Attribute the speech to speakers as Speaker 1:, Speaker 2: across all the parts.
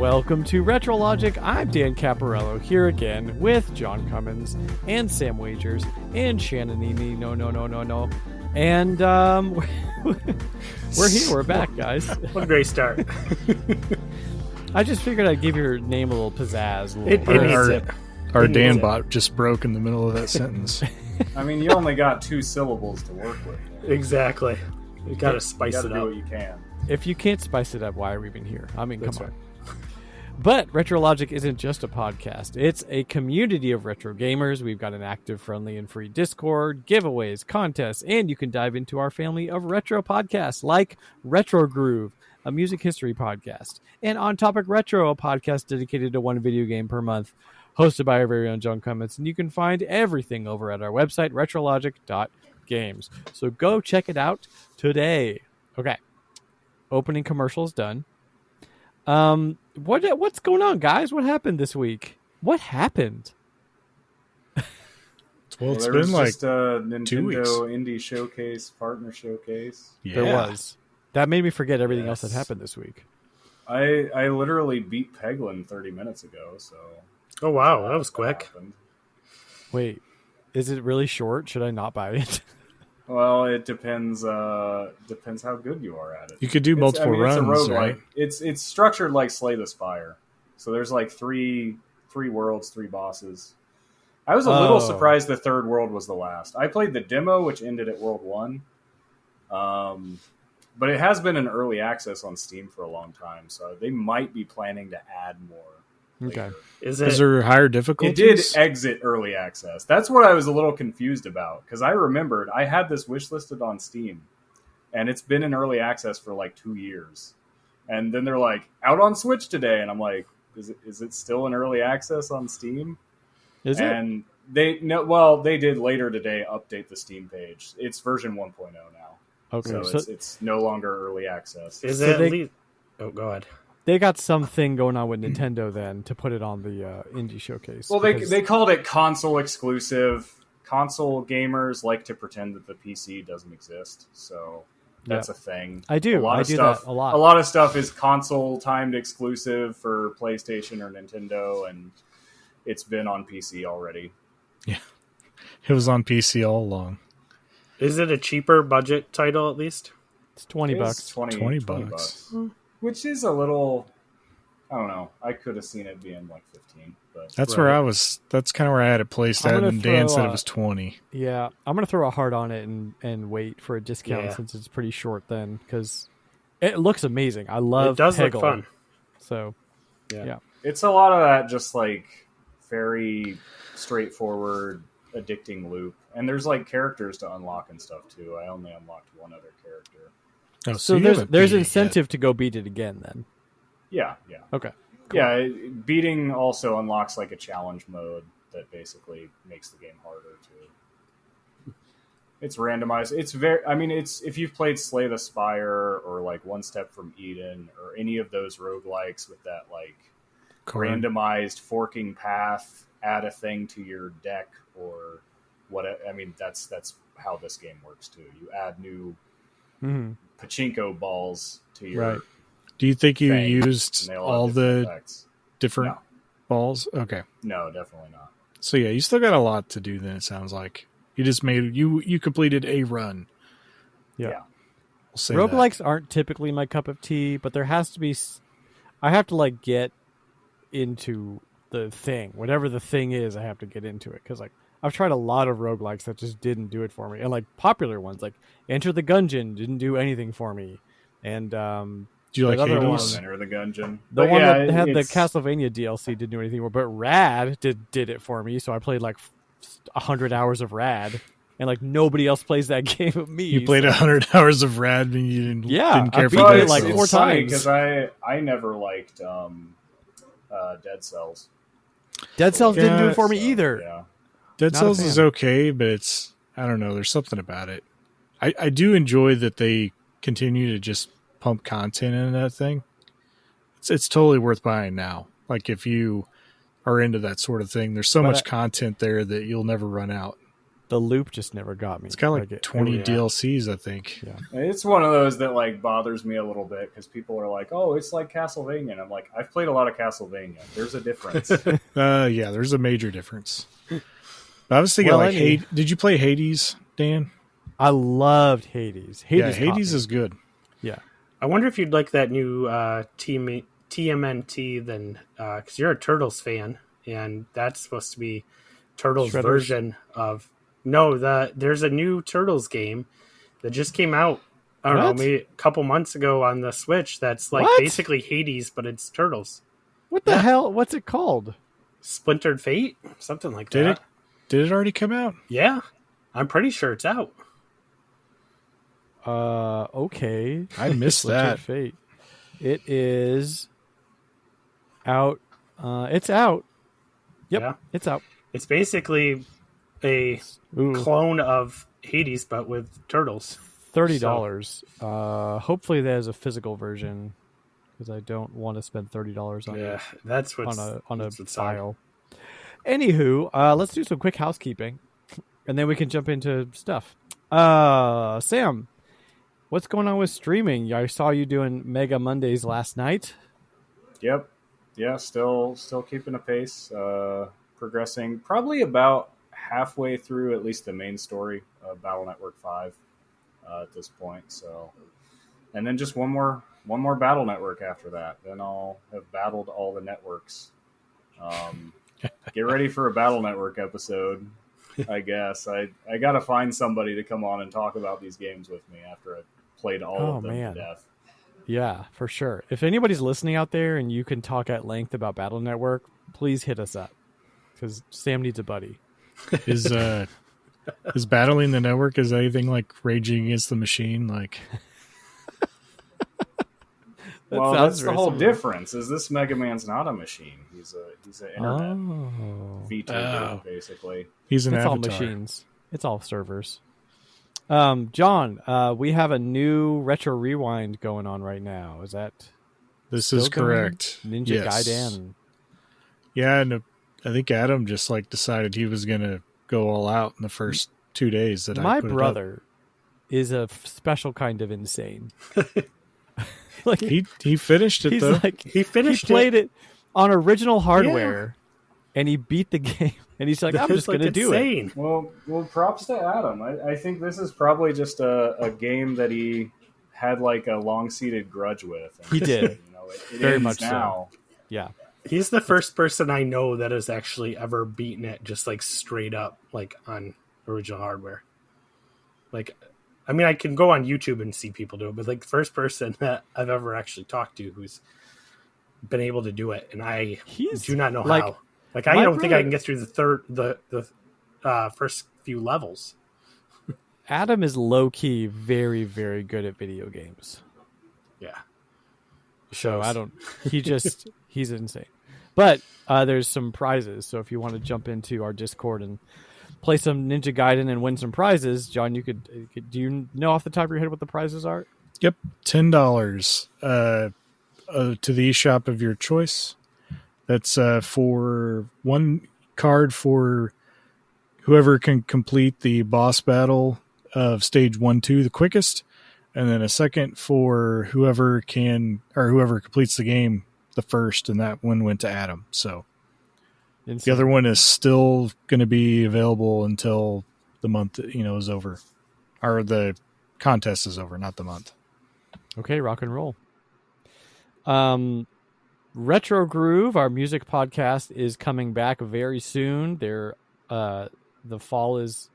Speaker 1: Welcome to RetroLogic. I'm Dan Caporello here again with John Cummins and Sam Wagers and Shannon Eno. No. And we're here. We're back, guys.
Speaker 2: What a great start.
Speaker 1: I just figured I'd give your name a little pizzazz.
Speaker 3: Our Dan bot just broke in the middle of that sentence.
Speaker 4: I mean, you only got 2 syllables to work with.
Speaker 2: Exactly. You gotta spice it
Speaker 4: do
Speaker 2: up.
Speaker 4: what you can.
Speaker 1: If you can't spice it up, why are we even here? I mean,
Speaker 2: That's
Speaker 1: come on. But RetroLogic isn't just a podcast. It's a community of retro gamers. We've got an active, friendly, and free Discord, giveaways, contests, and you can dive into our family of retro podcasts like RetroGroove, a music history podcast, and On Topic Retro, a podcast dedicated to one video game per month, hosted by our very own John Cummins. And you can find everything over at our website, retrologic.games. So go check it out today. Okay. Opening commercials done. What's going on, guys? What happened this week? What happened?
Speaker 3: Well, it's
Speaker 4: there
Speaker 3: been
Speaker 4: was
Speaker 3: like
Speaker 4: just a
Speaker 3: 2 weeks.
Speaker 4: Nintendo Indie Showcase, Partner Showcase.
Speaker 3: Yeah.
Speaker 1: There was. That made me forget everything else that happened this week.
Speaker 4: I literally beat Peglin 30 minutes ago, so...
Speaker 2: Oh, wow. That was quick.
Speaker 4: Happened.
Speaker 1: Wait, is it really short? Should I not buy it?
Speaker 4: Well, it depends how good you are at it.
Speaker 3: You could do multiple runs,
Speaker 4: it's a roguelike.
Speaker 3: right?
Speaker 4: It's structured like Slay the Spire. So there's like three worlds, 3 bosses. I was a little surprised the 3rd world was the last. I played the demo, which ended at World 1. But it has been in early access on Steam for a long time, so they might be planning to add more.
Speaker 1: Okay.
Speaker 4: Later.
Speaker 3: Is there higher difficulties?
Speaker 4: It did exit early access. That's what I was a little confused about, because I remembered I had this wish listed on Steam, and it's been in early access for like 2 years. And then they're like, out on Switch today, and I'm like, is it still in early access on Steam?
Speaker 1: Is it?
Speaker 4: And they did later today update the Steam page. It's version 1.0 now.
Speaker 1: Okay.
Speaker 4: So it's no longer early access.
Speaker 2: Is
Speaker 1: So
Speaker 2: it
Speaker 1: they-
Speaker 2: at least... Oh, go ahead.
Speaker 1: They got something going on with Nintendo then to put it on the indie showcase.
Speaker 4: Well,
Speaker 1: because-
Speaker 4: they called it console exclusive. Console gamers like to pretend that the PC doesn't exist, so that's a thing.
Speaker 1: I do. I do that a lot.
Speaker 4: A lot of stuff is console timed exclusive for PlayStation or Nintendo, and it's been on PC already.
Speaker 3: Yeah, it was on PC all along.
Speaker 2: Is it a cheaper budget title at least?
Speaker 1: It's $20.
Speaker 4: It's 20
Speaker 3: bucks.
Speaker 4: Which is a little... I don't know. I could have seen it being like 15, but
Speaker 3: That's where I was. That's kind of where I had it placed
Speaker 1: I'm
Speaker 3: at,
Speaker 1: gonna
Speaker 3: and Dan
Speaker 1: throw,
Speaker 3: said it was 20.
Speaker 1: Yeah, I'm going to throw a heart on it and wait for a discount
Speaker 2: Yeah.
Speaker 1: since it's pretty short then, because it looks amazing. I love
Speaker 2: It does
Speaker 1: Peggle.
Speaker 2: look fun.
Speaker 1: So, yeah.
Speaker 4: it's a lot of that just like very straightforward addicting loop, and there's like characters to unlock and stuff too. I only unlocked one other character.
Speaker 3: Oh,
Speaker 1: So
Speaker 3: you
Speaker 1: there's
Speaker 3: haven't beat it yet.
Speaker 1: incentive to go beat it again then.
Speaker 4: Yeah.
Speaker 1: Okay.
Speaker 4: Yeah, beating also unlocks like a challenge mode that basically makes the game harder too. It's randomized. It's if you've played Slay the Spire or like One Step from Eden or any of those roguelikes with that like randomized forking path, add a thing to your deck or what. I mean, that's how this game works too. You add new pachinko balls to your.
Speaker 1: Right.
Speaker 3: Do you think you
Speaker 4: thing,
Speaker 3: used
Speaker 4: and they
Speaker 3: all
Speaker 4: have
Speaker 3: the
Speaker 4: effects.
Speaker 3: different
Speaker 4: No.
Speaker 3: balls? Okay.
Speaker 4: No, definitely not.
Speaker 3: So yeah, you still got a lot to do then, it sounds like. You just you completed a run.
Speaker 1: Yeah.
Speaker 4: Yeah.
Speaker 3: We'll say
Speaker 1: Roguelikes aren't typically my cup of tea, but there has to be... I have to like get into the thing. Whatever the thing is, I have to get into it. Because like I've tried a lot of roguelikes that just didn't do it for me. And like popular ones, like Enter the Gungeon didn't do anything for me. And
Speaker 3: Do you like
Speaker 1: other
Speaker 3: Hades?
Speaker 4: Enter the Gungeon.
Speaker 1: the
Speaker 4: But
Speaker 1: one
Speaker 4: yeah,
Speaker 1: that had the
Speaker 4: it's-
Speaker 1: Castlevania DLC didn't do anything for, but Rad did it for me. So I played like 100 hours of Rad, and like nobody else plays that game but me.
Speaker 3: You played 100 hours of Rad and you didn't
Speaker 1: I
Speaker 3: care
Speaker 1: beat
Speaker 3: for
Speaker 1: it
Speaker 3: that.
Speaker 1: like
Speaker 3: so-
Speaker 1: 4 times.
Speaker 4: because I never liked Dead Cells.
Speaker 1: Dead Cells didn't do
Speaker 3: Yeah,
Speaker 1: it for me
Speaker 4: So,
Speaker 1: either.
Speaker 4: Yeah.
Speaker 3: Dead
Speaker 1: Not a
Speaker 3: Cells is
Speaker 1: fan.
Speaker 3: okay, but it's I don't know. There's something about it. I do enjoy that they continue to just pump content in that thing. It's totally worth buying now. Like if you are into that sort of thing, there's so
Speaker 1: But
Speaker 3: much content there that you'll never run out.
Speaker 1: The loop just never got me.
Speaker 3: It's got like 20
Speaker 2: yeah.
Speaker 3: DLCs, I think.
Speaker 1: Yeah.
Speaker 4: It's one of those that like bothers me a little bit because people are like, "Oh, it's like Castlevania." And I'm like, I've played a lot of Castlevania. There's a difference.
Speaker 3: Yeah, there's a major difference. I was thinking, did you play Hades, Dan?
Speaker 1: I loved Hades.
Speaker 3: Hades is good.
Speaker 1: Yeah.
Speaker 2: I wonder if you'd like that new TMNT then, because you're a Turtles fan, and that's supposed to be Turtles'
Speaker 1: Shredders?
Speaker 2: version of... No, there's a new Turtles game that just came out, I don't know,
Speaker 1: What?
Speaker 2: maybe a couple months ago on the Switch that's like
Speaker 1: What?
Speaker 2: basically Hades, but it's Turtles.
Speaker 1: What the hell? What's it called?
Speaker 2: Splintered Fate? Something like
Speaker 3: Did
Speaker 2: that.
Speaker 3: Did it already come out?
Speaker 2: Yeah. I'm pretty sure it's out.
Speaker 1: Okay.
Speaker 3: I missed
Speaker 1: Splintered
Speaker 3: that.
Speaker 1: Fate. It is out. It's out. Yep,
Speaker 2: Yeah.
Speaker 1: it's out.
Speaker 2: It's basically a
Speaker 1: Ooh,
Speaker 2: clone of Hades, but with turtles.
Speaker 1: $30. Hopefully there's a physical version because I don't want to spend $30 on
Speaker 2: Yeah, that's what's
Speaker 1: on a
Speaker 2: that's what's hard.
Speaker 1: file. Anywho, let's do some quick housekeeping, and then we can jump into stuff. Sam, what's going on with streaming? I saw you doing Mega Mondays last night.
Speaker 4: Yep. Yeah, still keeping a pace, progressing probably about halfway through at least the main story of Battle Network 5 at this point. So, and then just one more Battle Network after that. Then I'll have battled all the networks. Get ready for a Battle Network episode, I guess. I got to find somebody to come on and talk about these games with me after I've played all of them to death.
Speaker 1: Yeah, for sure. If anybody's listening out there and you can talk at length about Battle Network, please hit us up because Sam needs a buddy.
Speaker 3: Is battling the network is anything like Raging Against the Machine? Like,
Speaker 4: well, that's the whole difference. Is this Mega Man's not a machine? He's an internet VTuber, basically.
Speaker 3: he's an
Speaker 1: It's
Speaker 3: avatar.
Speaker 1: all machines. It's all servers. John, we have a new Retro Rewind going on right now. Is that
Speaker 3: This is
Speaker 1: still going?
Speaker 3: correct.
Speaker 1: Ninja
Speaker 3: Yes.
Speaker 1: Gaiden.
Speaker 3: Yeah, and I think Adam just like decided he was gonna go all out in the first 2 days that
Speaker 1: My
Speaker 3: I put
Speaker 1: brother is a special kind of insane. Like
Speaker 3: it up. He finished it
Speaker 1: he's
Speaker 3: though.
Speaker 1: like
Speaker 2: He finished
Speaker 1: played it on original hardware, and he beat the game. And he's like, I'm
Speaker 2: That's
Speaker 1: just going to do it.
Speaker 2: insane.
Speaker 4: Well, props to Adam. I think this is probably just a game that he had like a long-seated grudge with. And,
Speaker 1: He did.
Speaker 4: You know, it
Speaker 1: Very
Speaker 4: ends
Speaker 1: much so.
Speaker 4: now.
Speaker 1: Yeah.
Speaker 2: He's the first person I know that has actually ever beaten it just like straight up, like on original hardware. Like, I mean, I can go on YouTube and see people do it, but like the first person that I've ever actually talked to who's been able to do it, and I do not know
Speaker 1: like,
Speaker 2: how. Like, I
Speaker 1: my
Speaker 2: don't think
Speaker 1: brother-
Speaker 2: I can get through the first few levels.
Speaker 1: Adam is low-key very, very good at video games.
Speaker 2: Yeah.
Speaker 1: So I don't. He's insane. But there's some prizes. So if you want to jump into our Discord and play some Ninja Gaiden and win some prizes, John, you could. Do you know off the top of your head what the prizes are?
Speaker 3: Yep, $10 to the eShop of your choice. That's for one card for whoever can complete the boss battle of stage 1-2 the quickest, and then a second for whoever completes the game the first, and that one went to Adam. So
Speaker 1: Insane.
Speaker 3: the other one is still going to be available until the month is over, or the contest is over, not the month.
Speaker 1: Okay, rock and roll. RetroGroove, our music podcast, is coming back very soon. The fall is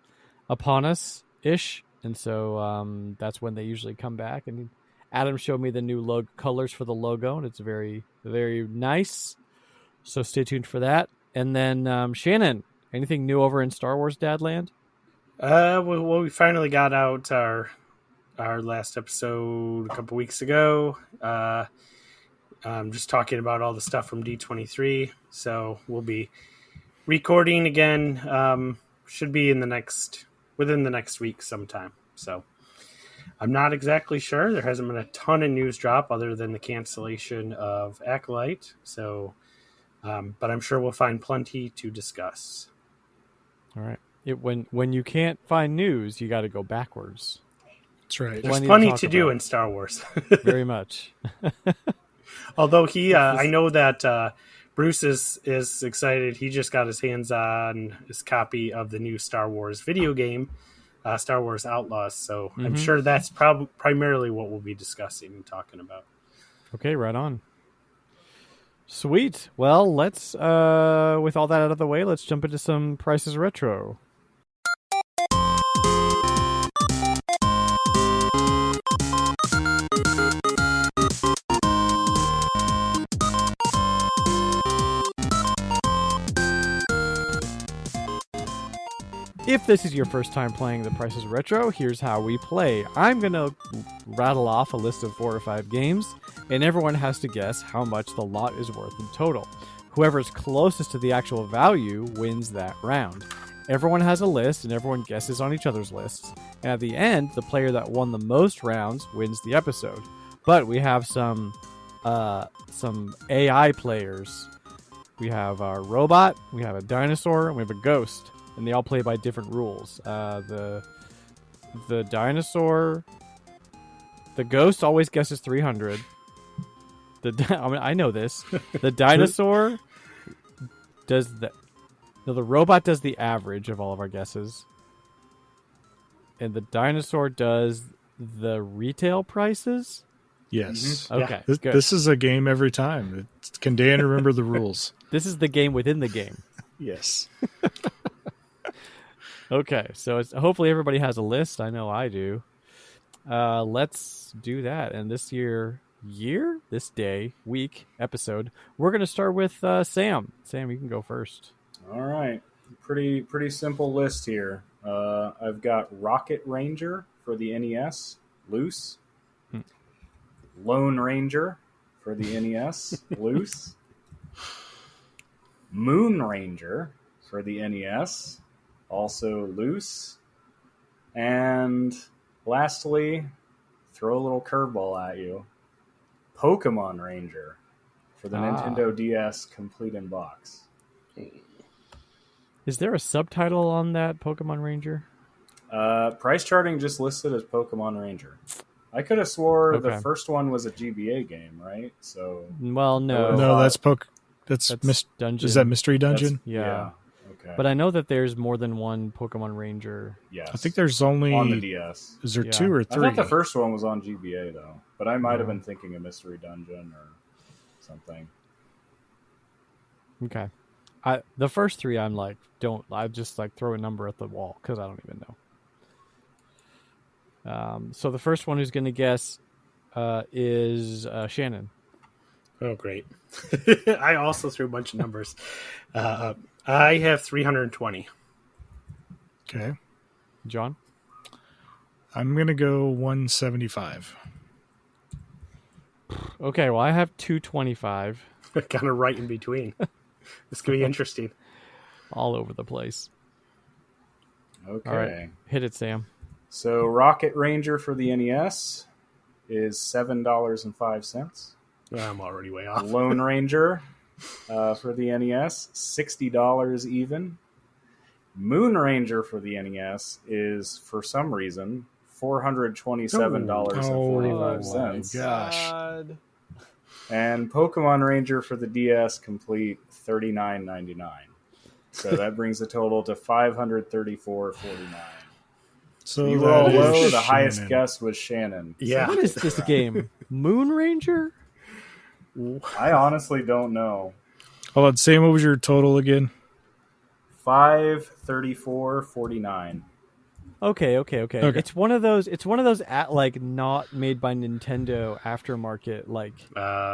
Speaker 1: upon us ish, and so that's when they usually come back. And Adam showed me the new colors for the logo, and it's very, very nice. So stay tuned for that. And then Shannon, anything new over in Star Wars Dadland?
Speaker 2: Well, we finally got out our last episode a couple weeks ago. Just talking about all the stuff from D23. So we'll be recording again. Should be within the next week sometime. So I'm not exactly sure. There hasn't been a ton of news drop other than the cancellation of Acolyte. So, but I'm sure we'll find plenty to discuss.
Speaker 1: All right. when you can't find news, you got to go backwards.
Speaker 3: That's right.
Speaker 2: There's
Speaker 1: Plenty
Speaker 2: plenty
Speaker 1: to
Speaker 2: to
Speaker 1: talk
Speaker 2: do
Speaker 1: about.
Speaker 2: in Star Wars.
Speaker 1: Very much.
Speaker 2: Although I know that Bruce is excited. He just got his hands on his copy of the new Star Wars video game, Star Wars Outlaws. So I'm sure that's primarily what we'll be discussing and talking about.
Speaker 1: Okay, right on. Sweet. Well, let's with all that out of the way, let's jump into some Prices Retro. If this is your first time playing the Price is Retro, here's how we play. I'm going to rattle off a list of 4 or 5 games, and everyone has to guess how much the lot is worth in total. Whoever's closest to the actual value wins that round. Everyone has a list, and everyone guesses on each other's lists. And at the end, the player that won the most rounds wins the episode. But we have some AI players. We have a robot, we have a dinosaur, and we have a ghost. And they all play by different rules. The dinosaur, the ghost always guesses 300. I know this. The dinosaur does the robot does the average of all of our guesses, and the dinosaur does the retail prices.
Speaker 3: Yes.
Speaker 1: Okay.
Speaker 3: This is a game every time. Can Dan remember the rules?
Speaker 1: This is the game within the game.
Speaker 3: Yes.
Speaker 1: Okay, so hopefully everybody has a list. I know I do. Let's do that. And this week episode, we're going to start with Sam. Sam, you can go first.
Speaker 4: All right. Pretty simple list here. I've got Rocket Ranger for the NES, loose. Lone Ranger for the NES, loose. Moon Ranger for the NES, also loose. And lastly, throw a little curveball at you. Pokemon Ranger for the Nintendo DS complete in box.
Speaker 1: Is there a subtitle on that Pokemon Ranger?
Speaker 4: Price charting just listed as Pokemon Ranger. I could have swore the
Speaker 1: Okay.
Speaker 4: first one was a GBA game, right? So
Speaker 1: Well, no.
Speaker 3: No, that's
Speaker 1: Dungeon.
Speaker 3: Is that Mystery Dungeon?
Speaker 1: Yeah.
Speaker 4: Okay.
Speaker 1: But I know that there's more than one Pokemon Ranger.
Speaker 4: yes.
Speaker 3: I think there's only
Speaker 4: on the DS.
Speaker 3: Is there
Speaker 1: Yeah.
Speaker 3: 2 or
Speaker 4: I
Speaker 3: 3?
Speaker 4: thought the first one was on GBA though, but I might have been thinking of Mystery Dungeon or something.
Speaker 1: Okay. The first 3 I just throw a number at the wall because I don't even know. So the first one who's going to guess is Shannon.
Speaker 2: Oh, great. I also threw a bunch of numbers. I have 320.
Speaker 3: Okay.
Speaker 1: John?
Speaker 3: I'm going to go 175.
Speaker 1: Okay, well, I have 225
Speaker 2: Kind of right in between. This could be interesting.
Speaker 1: all over the place.
Speaker 4: Okay.
Speaker 1: All right. Hit it, Sam.
Speaker 4: So Rocket Ranger for the NES is $7.05.
Speaker 2: I'm already way off.
Speaker 4: Lone Ranger for the NES, $60 even. Moon Ranger for the NES is, for some reason, $427.45.
Speaker 3: Oh my gosh.
Speaker 4: And Pokemon Ranger for the DS Complete, $39.99. So that brings the total to $534.49.
Speaker 3: So
Speaker 4: You were all
Speaker 3: that is
Speaker 4: low. The highest
Speaker 3: Shannon.
Speaker 4: guess was Shannon.
Speaker 2: Yeah.
Speaker 1: What is this game? Moon Ranger?
Speaker 4: I honestly don't know.
Speaker 3: Hold on, Sam, what was your total again?
Speaker 4: $534.49.
Speaker 1: Okay.
Speaker 3: Okay.
Speaker 1: It's one of those not made by Nintendo aftermarket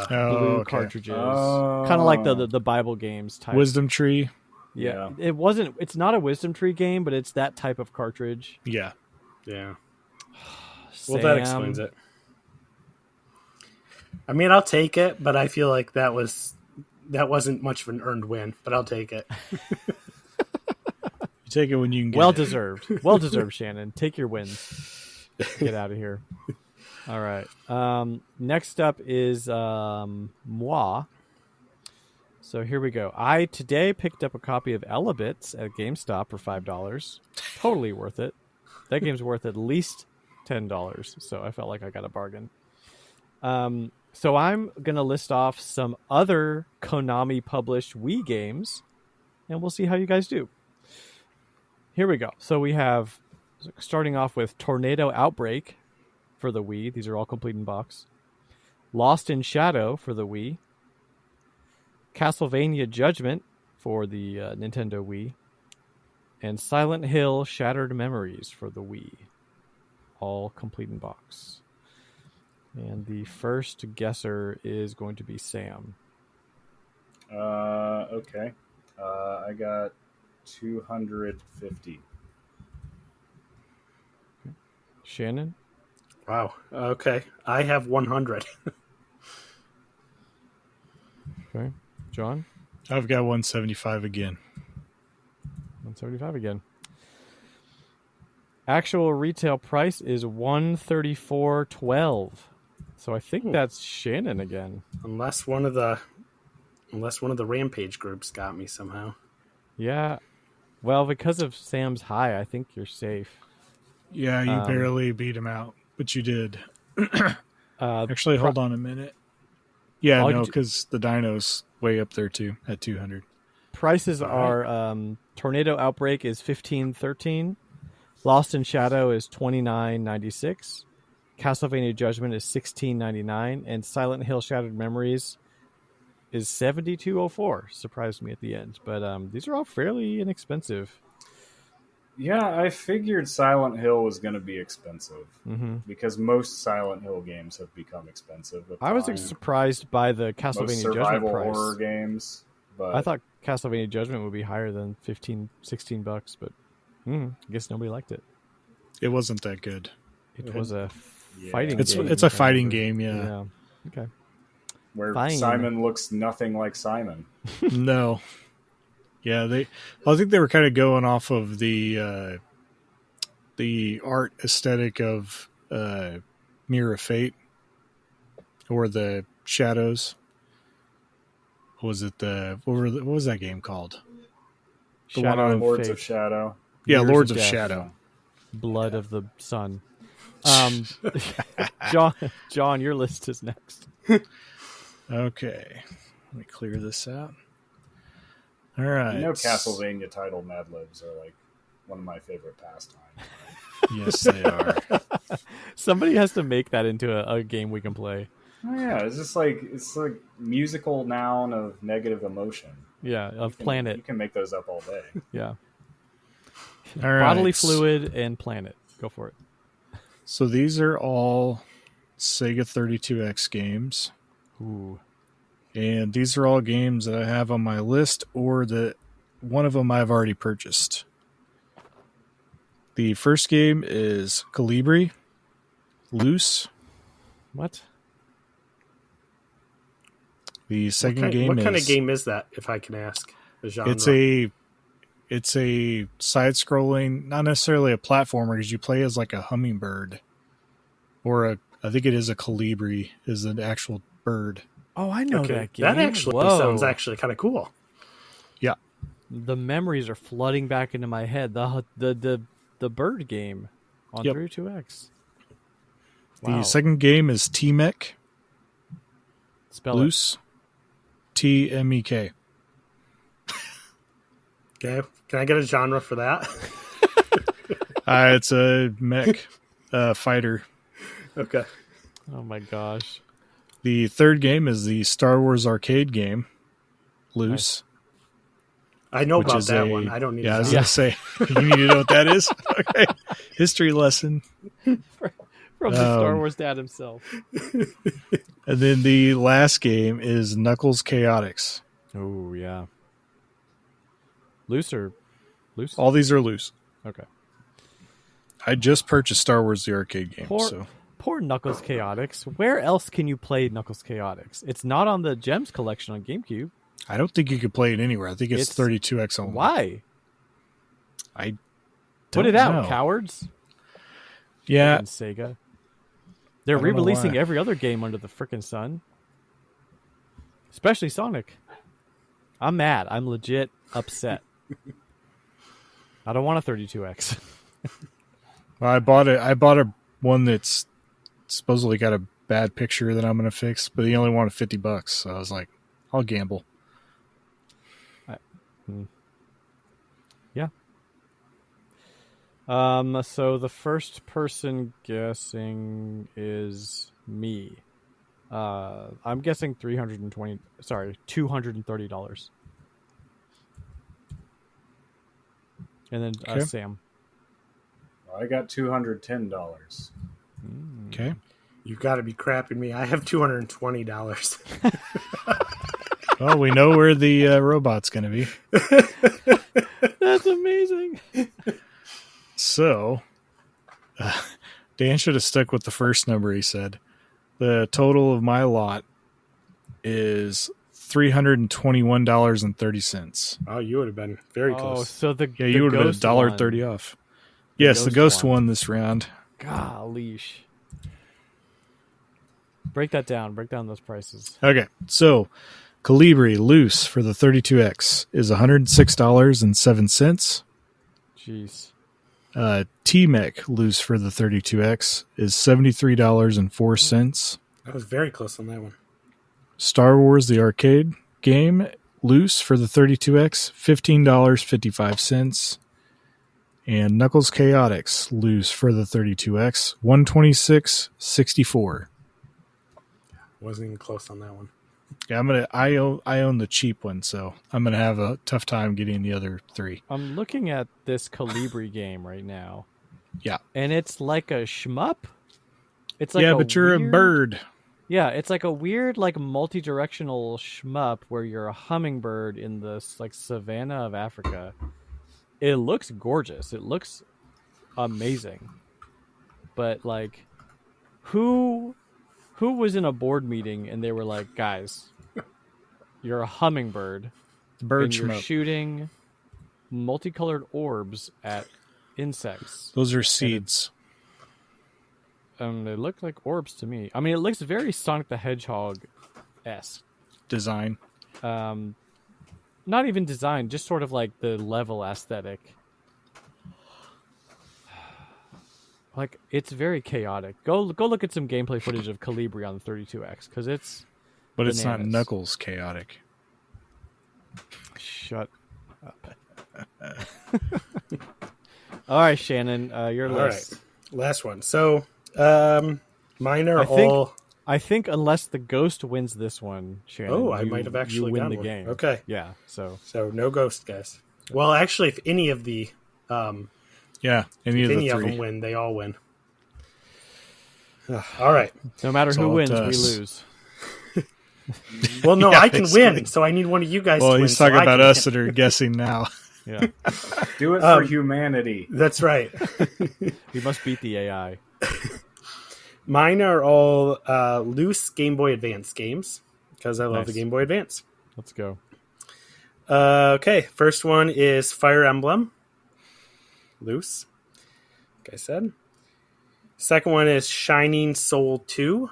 Speaker 1: blue cartridges.
Speaker 4: Oh.
Speaker 1: Kind of like the Bible games type.
Speaker 3: Wisdom Tree.
Speaker 1: Yeah. It's not a Wisdom Tree game, but it's that type of cartridge.
Speaker 3: Yeah.
Speaker 2: Yeah.
Speaker 1: Sam,
Speaker 2: Well, that explains it. I mean, I'll take it, but I feel like that wasn't much of an earned win, but I'll take it.
Speaker 3: You take it when you can get
Speaker 1: Well
Speaker 3: it.
Speaker 1: deserved. Well deserved, Shannon. Take your wins. Get out of here. All right. Next up is moi. So here we go. I today picked up a copy of Elebits at GameStop for $5. Totally worth it. That game's worth at least $10. So I felt like I got a bargain. So I'm going to list off some other Konami published Wii games, and we'll see how you guys do. Here we go. So we have, starting off with Tornado Outbreak for the Wii. These are all complete in box. Lost in Shadow for the Wii. Castlevania Judgment for the Nintendo Wii. And Silent Hill Shattered Memories for the Wii. All complete in box. And the first guesser is going to be Sam.
Speaker 4: Okay. I got 250.
Speaker 1: Shannon?
Speaker 2: Wow. Okay. I have 100.
Speaker 1: Okay. John?
Speaker 3: I've got 175 again.
Speaker 1: 175 again. Actual retail price is $134.12. So I think that's Shannon again.
Speaker 2: Unless one of the Rampage groups got me somehow.
Speaker 1: Yeah. Well, because of Sam's high, I think you're safe.
Speaker 3: Yeah, you barely beat him out, but you did. Actually, hold on a minute. Yeah, no, because the Dino's way up there too at 200.
Speaker 1: Prices are Tornado Outbreak is $15.13. Lost in Shadow is $29.96. Castlevania Judgment is $16.99, and Silent Hill Shattered Memories is $72.04. Surprised me at the end, but these are all fairly inexpensive.
Speaker 4: Yeah, I figured Silent Hill was going to be expensive because most Silent Hill games have become expensive.
Speaker 1: I was surprised by the Castlevania
Speaker 4: most
Speaker 1: Judgment
Speaker 4: survival
Speaker 1: price.
Speaker 4: horror games, but
Speaker 1: I thought Castlevania Judgment would be higher than $16, but I guess nobody liked it.
Speaker 3: It wasn't that good.
Speaker 1: It was a fighting game.
Speaker 3: It's a fighting game, yeah.
Speaker 1: Okay.
Speaker 4: Where Simon looks nothing like Simon.
Speaker 3: No. Yeah, I think they were kind of going off of the art aesthetic of Mirror of Fate or the Shadows. What was it? What was that game called?
Speaker 4: Lords of Shadow.
Speaker 3: Yeah,
Speaker 1: Years
Speaker 3: Lords
Speaker 1: of
Speaker 3: of
Speaker 1: Death.
Speaker 3: Shadow.
Speaker 1: Blood of the Sun. John, your list is next.
Speaker 3: Okay. Let me clear this out. All right.
Speaker 4: You know Castlevania title Mad Libs are like one of my favorite pastimes.
Speaker 3: Yes, they are.
Speaker 1: Somebody has to make that into a game we can play.
Speaker 4: Oh, yeah, it's like musical noun of negative emotion.
Speaker 1: Yeah, of planet.
Speaker 4: You can make those up all day.
Speaker 1: Yeah.
Speaker 3: All right.
Speaker 1: Bodily fluid and planet. Go for it.
Speaker 3: So these are all Sega 32X games.
Speaker 1: Ooh.
Speaker 3: And these are all games that I have on my list or that one of them I've already purchased. The first game is Calibri, Loose.
Speaker 1: What?
Speaker 3: The second game is...
Speaker 2: What kind of game is that, if I can ask? The genre?
Speaker 3: It's a side-scrolling, not necessarily a platformer, because you play as like a hummingbird. Or I think it is a Calibri, is an actual bird.
Speaker 1: Oh, I know that game.
Speaker 2: That actually sounds actually kind of cool.
Speaker 3: Yeah.
Speaker 1: The memories are flooding back into my head. The bird game on 32X. Wow.
Speaker 3: The second game is T-Mech.
Speaker 1: Spell
Speaker 3: Loose. T-M-E-K.
Speaker 2: Okay. Can I get a genre for that?
Speaker 3: It's a mech fighter.
Speaker 2: Okay.
Speaker 1: Oh my gosh.
Speaker 3: The third game is the Star Wars arcade game, Loose.
Speaker 2: I know about that one. I don't need
Speaker 3: I was going to say, you need to know what that is? Okay. History lesson.
Speaker 1: From the Star Wars dad himself.
Speaker 3: And then the last game is Knuckles Chaotix.
Speaker 1: Oh, yeah. Loose?
Speaker 3: All these are loose.
Speaker 1: Okay.
Speaker 3: I just purchased Star Wars the arcade game.
Speaker 1: Poor Knuckles Chaotix. Where else can you play Knuckles Chaotix? It's not on the Gems collection on GameCube.
Speaker 3: I don't think you could play it anywhere. I think it's 32X only.
Speaker 1: Why?
Speaker 3: I don't
Speaker 1: Put it out,
Speaker 3: know.
Speaker 1: cowards.
Speaker 3: Yeah.
Speaker 1: Frickin' Sega. They're re-releasing every other game under the frickin' sun. Especially Sonic. I'm mad. I'm legit upset. I don't want a 32X.
Speaker 3: Well, I bought a one that's supposedly got a bad picture that I'm going to fix, but he only wanted $50, so I was like, I'll gamble.
Speaker 1: Yeah. So the first person guessing is me. I'm guessing $230. And then
Speaker 3: Okay.
Speaker 1: Sam.
Speaker 4: I got $210.
Speaker 3: Okay.
Speaker 2: You got to be crapping me. I have $220.
Speaker 3: Well, we know where the robot's going to be.
Speaker 1: That's amazing.
Speaker 3: So, Dan should have stuck with the first number he said. The total of my lot is $321.30.
Speaker 2: Oh, you would have been very
Speaker 1: Oh,
Speaker 2: close.
Speaker 1: so the
Speaker 3: You would have been
Speaker 1: ghost
Speaker 3: $1.30
Speaker 1: one.
Speaker 3: off. Yes, the ghost
Speaker 1: one.
Speaker 3: won this round.
Speaker 1: Golly. Break that down. Break down those prices.
Speaker 3: Okay, so Calibri loose for the 32X is $106.07.
Speaker 1: Jeez.
Speaker 3: T-Mech loose for the 32X is $73.04.
Speaker 2: I was very close on that one.
Speaker 3: Star Wars the arcade game loose for the 32X, $15.55. And Knuckles Chaotix loose for the 32X, $126.64.
Speaker 2: Wasn't even close on that one.
Speaker 3: Yeah, I own the cheap one, so I'm gonna have a tough time getting the other three.
Speaker 1: I'm looking at this Calibri game right now.
Speaker 3: Yeah.
Speaker 1: And it's like a shmup. It's like
Speaker 3: But you're a bird.
Speaker 1: Yeah, it's like a weird, like multi-directional shmup where you're a hummingbird in the like savannah of Africa. It looks gorgeous. It looks amazing. But like, who was in a board meeting and they were like, guys, you're a hummingbird.
Speaker 3: Bird
Speaker 1: and you're
Speaker 3: shmup.
Speaker 1: shooting multicolored orbs at insects.
Speaker 3: Those are seeds.
Speaker 1: They look like orbs to me. I mean, it looks very Sonic the Hedgehog-esque.
Speaker 3: Design.
Speaker 1: Not even design, just sort of like the level aesthetic. Like, it's very chaotic. Go look at some gameplay footage of Calibri on the 32X, because it's
Speaker 3: But
Speaker 1: bananas.
Speaker 3: it's not Knuckles chaotic.
Speaker 1: Shut up. All right, Shannon, your list.
Speaker 2: All right. Last one. So, mine are all...
Speaker 1: I think unless the ghost wins this one, Shannon,
Speaker 2: Oh, I might have
Speaker 1: you
Speaker 2: actually
Speaker 1: win
Speaker 2: got
Speaker 1: the
Speaker 2: one.
Speaker 1: game.
Speaker 2: Okay.
Speaker 1: Yeah, so
Speaker 2: no ghost, guys. Well, actually, if any of the...
Speaker 3: Yeah, any of the
Speaker 2: any of
Speaker 3: three.
Speaker 2: them win, they all win. All right.
Speaker 1: no matter
Speaker 3: It's
Speaker 1: who
Speaker 3: all
Speaker 1: wins,
Speaker 3: to
Speaker 1: we
Speaker 3: us.
Speaker 1: lose.
Speaker 2: Well, no,
Speaker 3: Yeah,
Speaker 2: I can
Speaker 3: basically.
Speaker 2: win, so I need one of you guys
Speaker 3: Well,
Speaker 2: to win.
Speaker 3: he's talking
Speaker 2: so I
Speaker 3: about
Speaker 2: can
Speaker 3: us
Speaker 2: win.
Speaker 3: that are guessing now.
Speaker 1: Yeah,
Speaker 4: Do it for humanity.
Speaker 2: That's right.
Speaker 1: we must beat the AI.
Speaker 2: Mine are all loose Game Boy Advance games, because I love
Speaker 1: Nice.
Speaker 2: the Game Boy Advance.
Speaker 1: Let's go.
Speaker 2: Okay, first one is Fire Emblem. Loose, like I said. Second one is Shining Soul 2.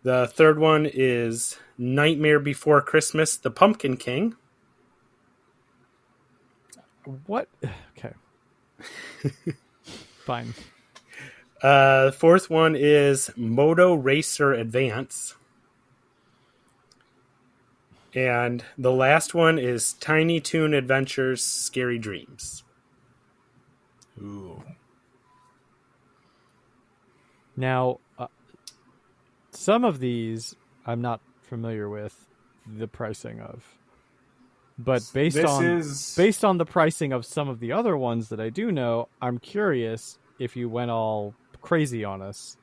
Speaker 2: The third one is Nightmare Before Christmas, The Pumpkin King.
Speaker 1: What? Okay. Fine.
Speaker 2: The fourth one is Moto Racer Advance. And the last one is Tiny Toon Adventures Scary Dreams.
Speaker 3: Ooh.
Speaker 1: Now, some of these I'm not familiar with the pricing of, but based on the pricing of some of the other ones that I do know, I'm curious if you went all crazy on us.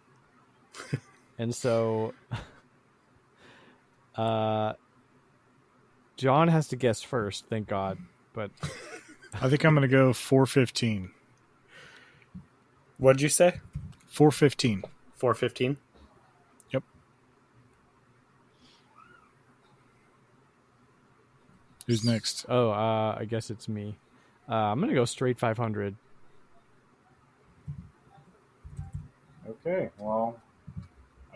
Speaker 1: And so, John has to guess first, thank God. But
Speaker 3: I think I'm going to go 415.
Speaker 2: What'd you say?
Speaker 3: 415.
Speaker 2: 415?
Speaker 3: Yep. Who's next?
Speaker 1: oh, I guess it's me. I'm gonna go straight 500.
Speaker 4: Okay, well,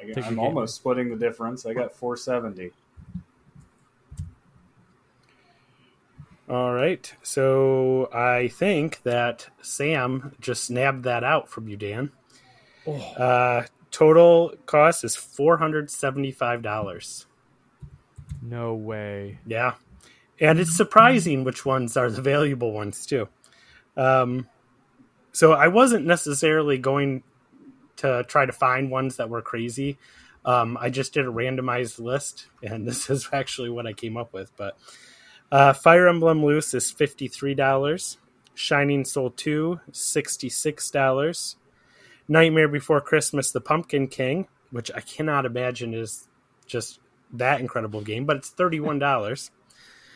Speaker 4: I I'm almost splitting the difference. I got 470.
Speaker 2: All right. So I think that Sam just nabbed that out from you, Dan. Total cost is $475.
Speaker 1: No way.
Speaker 2: Yeah. And it's surprising which ones are the valuable ones, too. So I wasn't necessarily going to try to find ones that were crazy. I just did a randomized list, and this is actually what I came up with. But Fire Emblem Loose is $53. Shining Soul 2, $66. Nightmare Before Christmas, The Pumpkin King, which I cannot imagine is just that incredible game, but it's $31.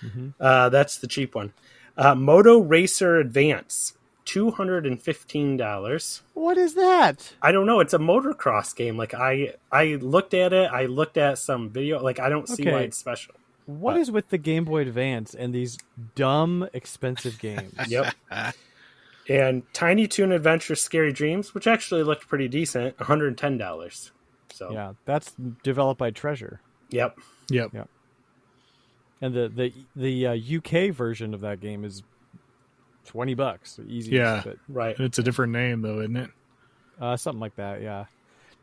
Speaker 1: Mm-hmm.
Speaker 2: That's the cheap one. Moto Racer Advance, $215.
Speaker 1: What is that?
Speaker 2: I don't know. It's a motocross game. Like I looked at it. I looked at some video. Like I don't see why it's special.
Speaker 1: What is with the Game Boy Advance and these dumb, expensive games?
Speaker 2: Yep. And Tiny Toon Adventure Scary Dreams, which actually looked pretty decent, $110. So
Speaker 1: yeah, that's developed by Treasure.
Speaker 2: Yep.
Speaker 1: And the UK version of that game is $20. Easy.
Speaker 3: Yeah,
Speaker 2: right.
Speaker 3: It's a different name though, isn't it?
Speaker 1: Something like that. Yeah,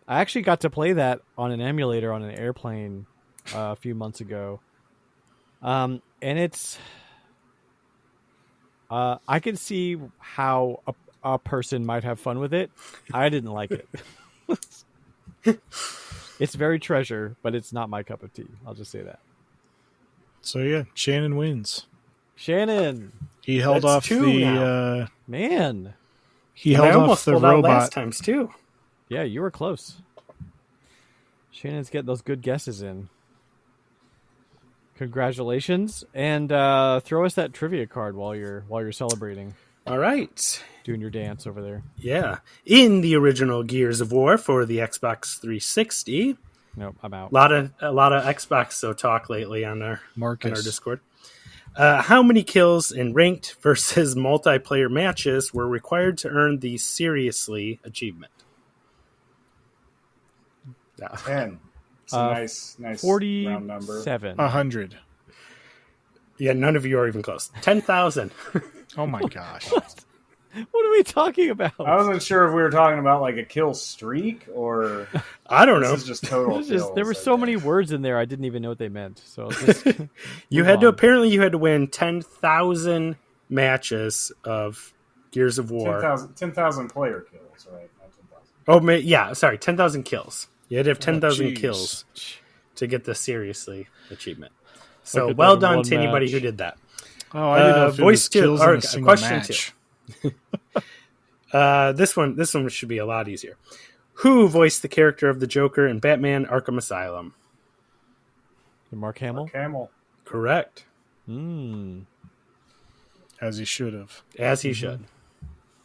Speaker 1: I actually got to play that on an emulator on an airplane a few months ago. And it's, I can see how a person might have fun with it. I didn't like it. It's very Treasure, but it's not my cup of tea. I'll just say that.
Speaker 3: So yeah, Shannon wins.
Speaker 1: Shannon,
Speaker 3: He held
Speaker 2: That's
Speaker 3: off
Speaker 2: two
Speaker 3: the
Speaker 2: now.
Speaker 1: man.
Speaker 3: he
Speaker 2: And I
Speaker 3: held
Speaker 2: almost
Speaker 3: off the
Speaker 2: pulled out
Speaker 3: robot.
Speaker 2: last times too.
Speaker 1: Yeah, you were close. Shannon's getting those good guesses in. Congratulations, and throw us that trivia card while you're celebrating,
Speaker 2: All right.
Speaker 1: doing your dance over there.
Speaker 2: Yeah. In the original Gears of War for the Xbox 360,
Speaker 1: Nope, I'm out.
Speaker 2: a lot of Xbox talk lately on our
Speaker 3: Marcus.
Speaker 2: Discord. How many kills in ranked versus multiplayer matches were required to earn the Seriously achievement? Yeah.
Speaker 4: 10. It's a nice round number.
Speaker 1: 47.
Speaker 3: 100.
Speaker 2: Yeah, none of you are even close. 10,000.
Speaker 3: Oh my gosh.
Speaker 1: What are we talking about?
Speaker 4: I wasn't sure if we were talking about like a kill streak or
Speaker 2: I don't know.
Speaker 4: this is just total kills.
Speaker 1: There were so many words in there I didn't even know what they meant. So just
Speaker 2: You had to win 10,000 matches of Gears of War.
Speaker 4: 10,000 player kills, right? Not 10,000.
Speaker 2: Oh, yeah, sorry, 10,000 kills. You had to have 10,000
Speaker 3: jeez.
Speaker 2: kills to get the Seriously achievement. So
Speaker 1: Look at
Speaker 2: well
Speaker 1: that in
Speaker 2: done
Speaker 1: one
Speaker 2: to anybody
Speaker 1: match.
Speaker 2: who did that.
Speaker 3: Oh, I didn't know if it
Speaker 2: voice
Speaker 3: was
Speaker 2: two,
Speaker 3: kills
Speaker 2: or
Speaker 3: in a single
Speaker 2: question
Speaker 3: match.
Speaker 2: This one should be a lot easier. Who voiced the character of the Joker in Batman Arkham Asylum?
Speaker 1: Mark Hamill.
Speaker 4: Camel.
Speaker 2: Correct.
Speaker 3: As he should have.
Speaker 2: As he should.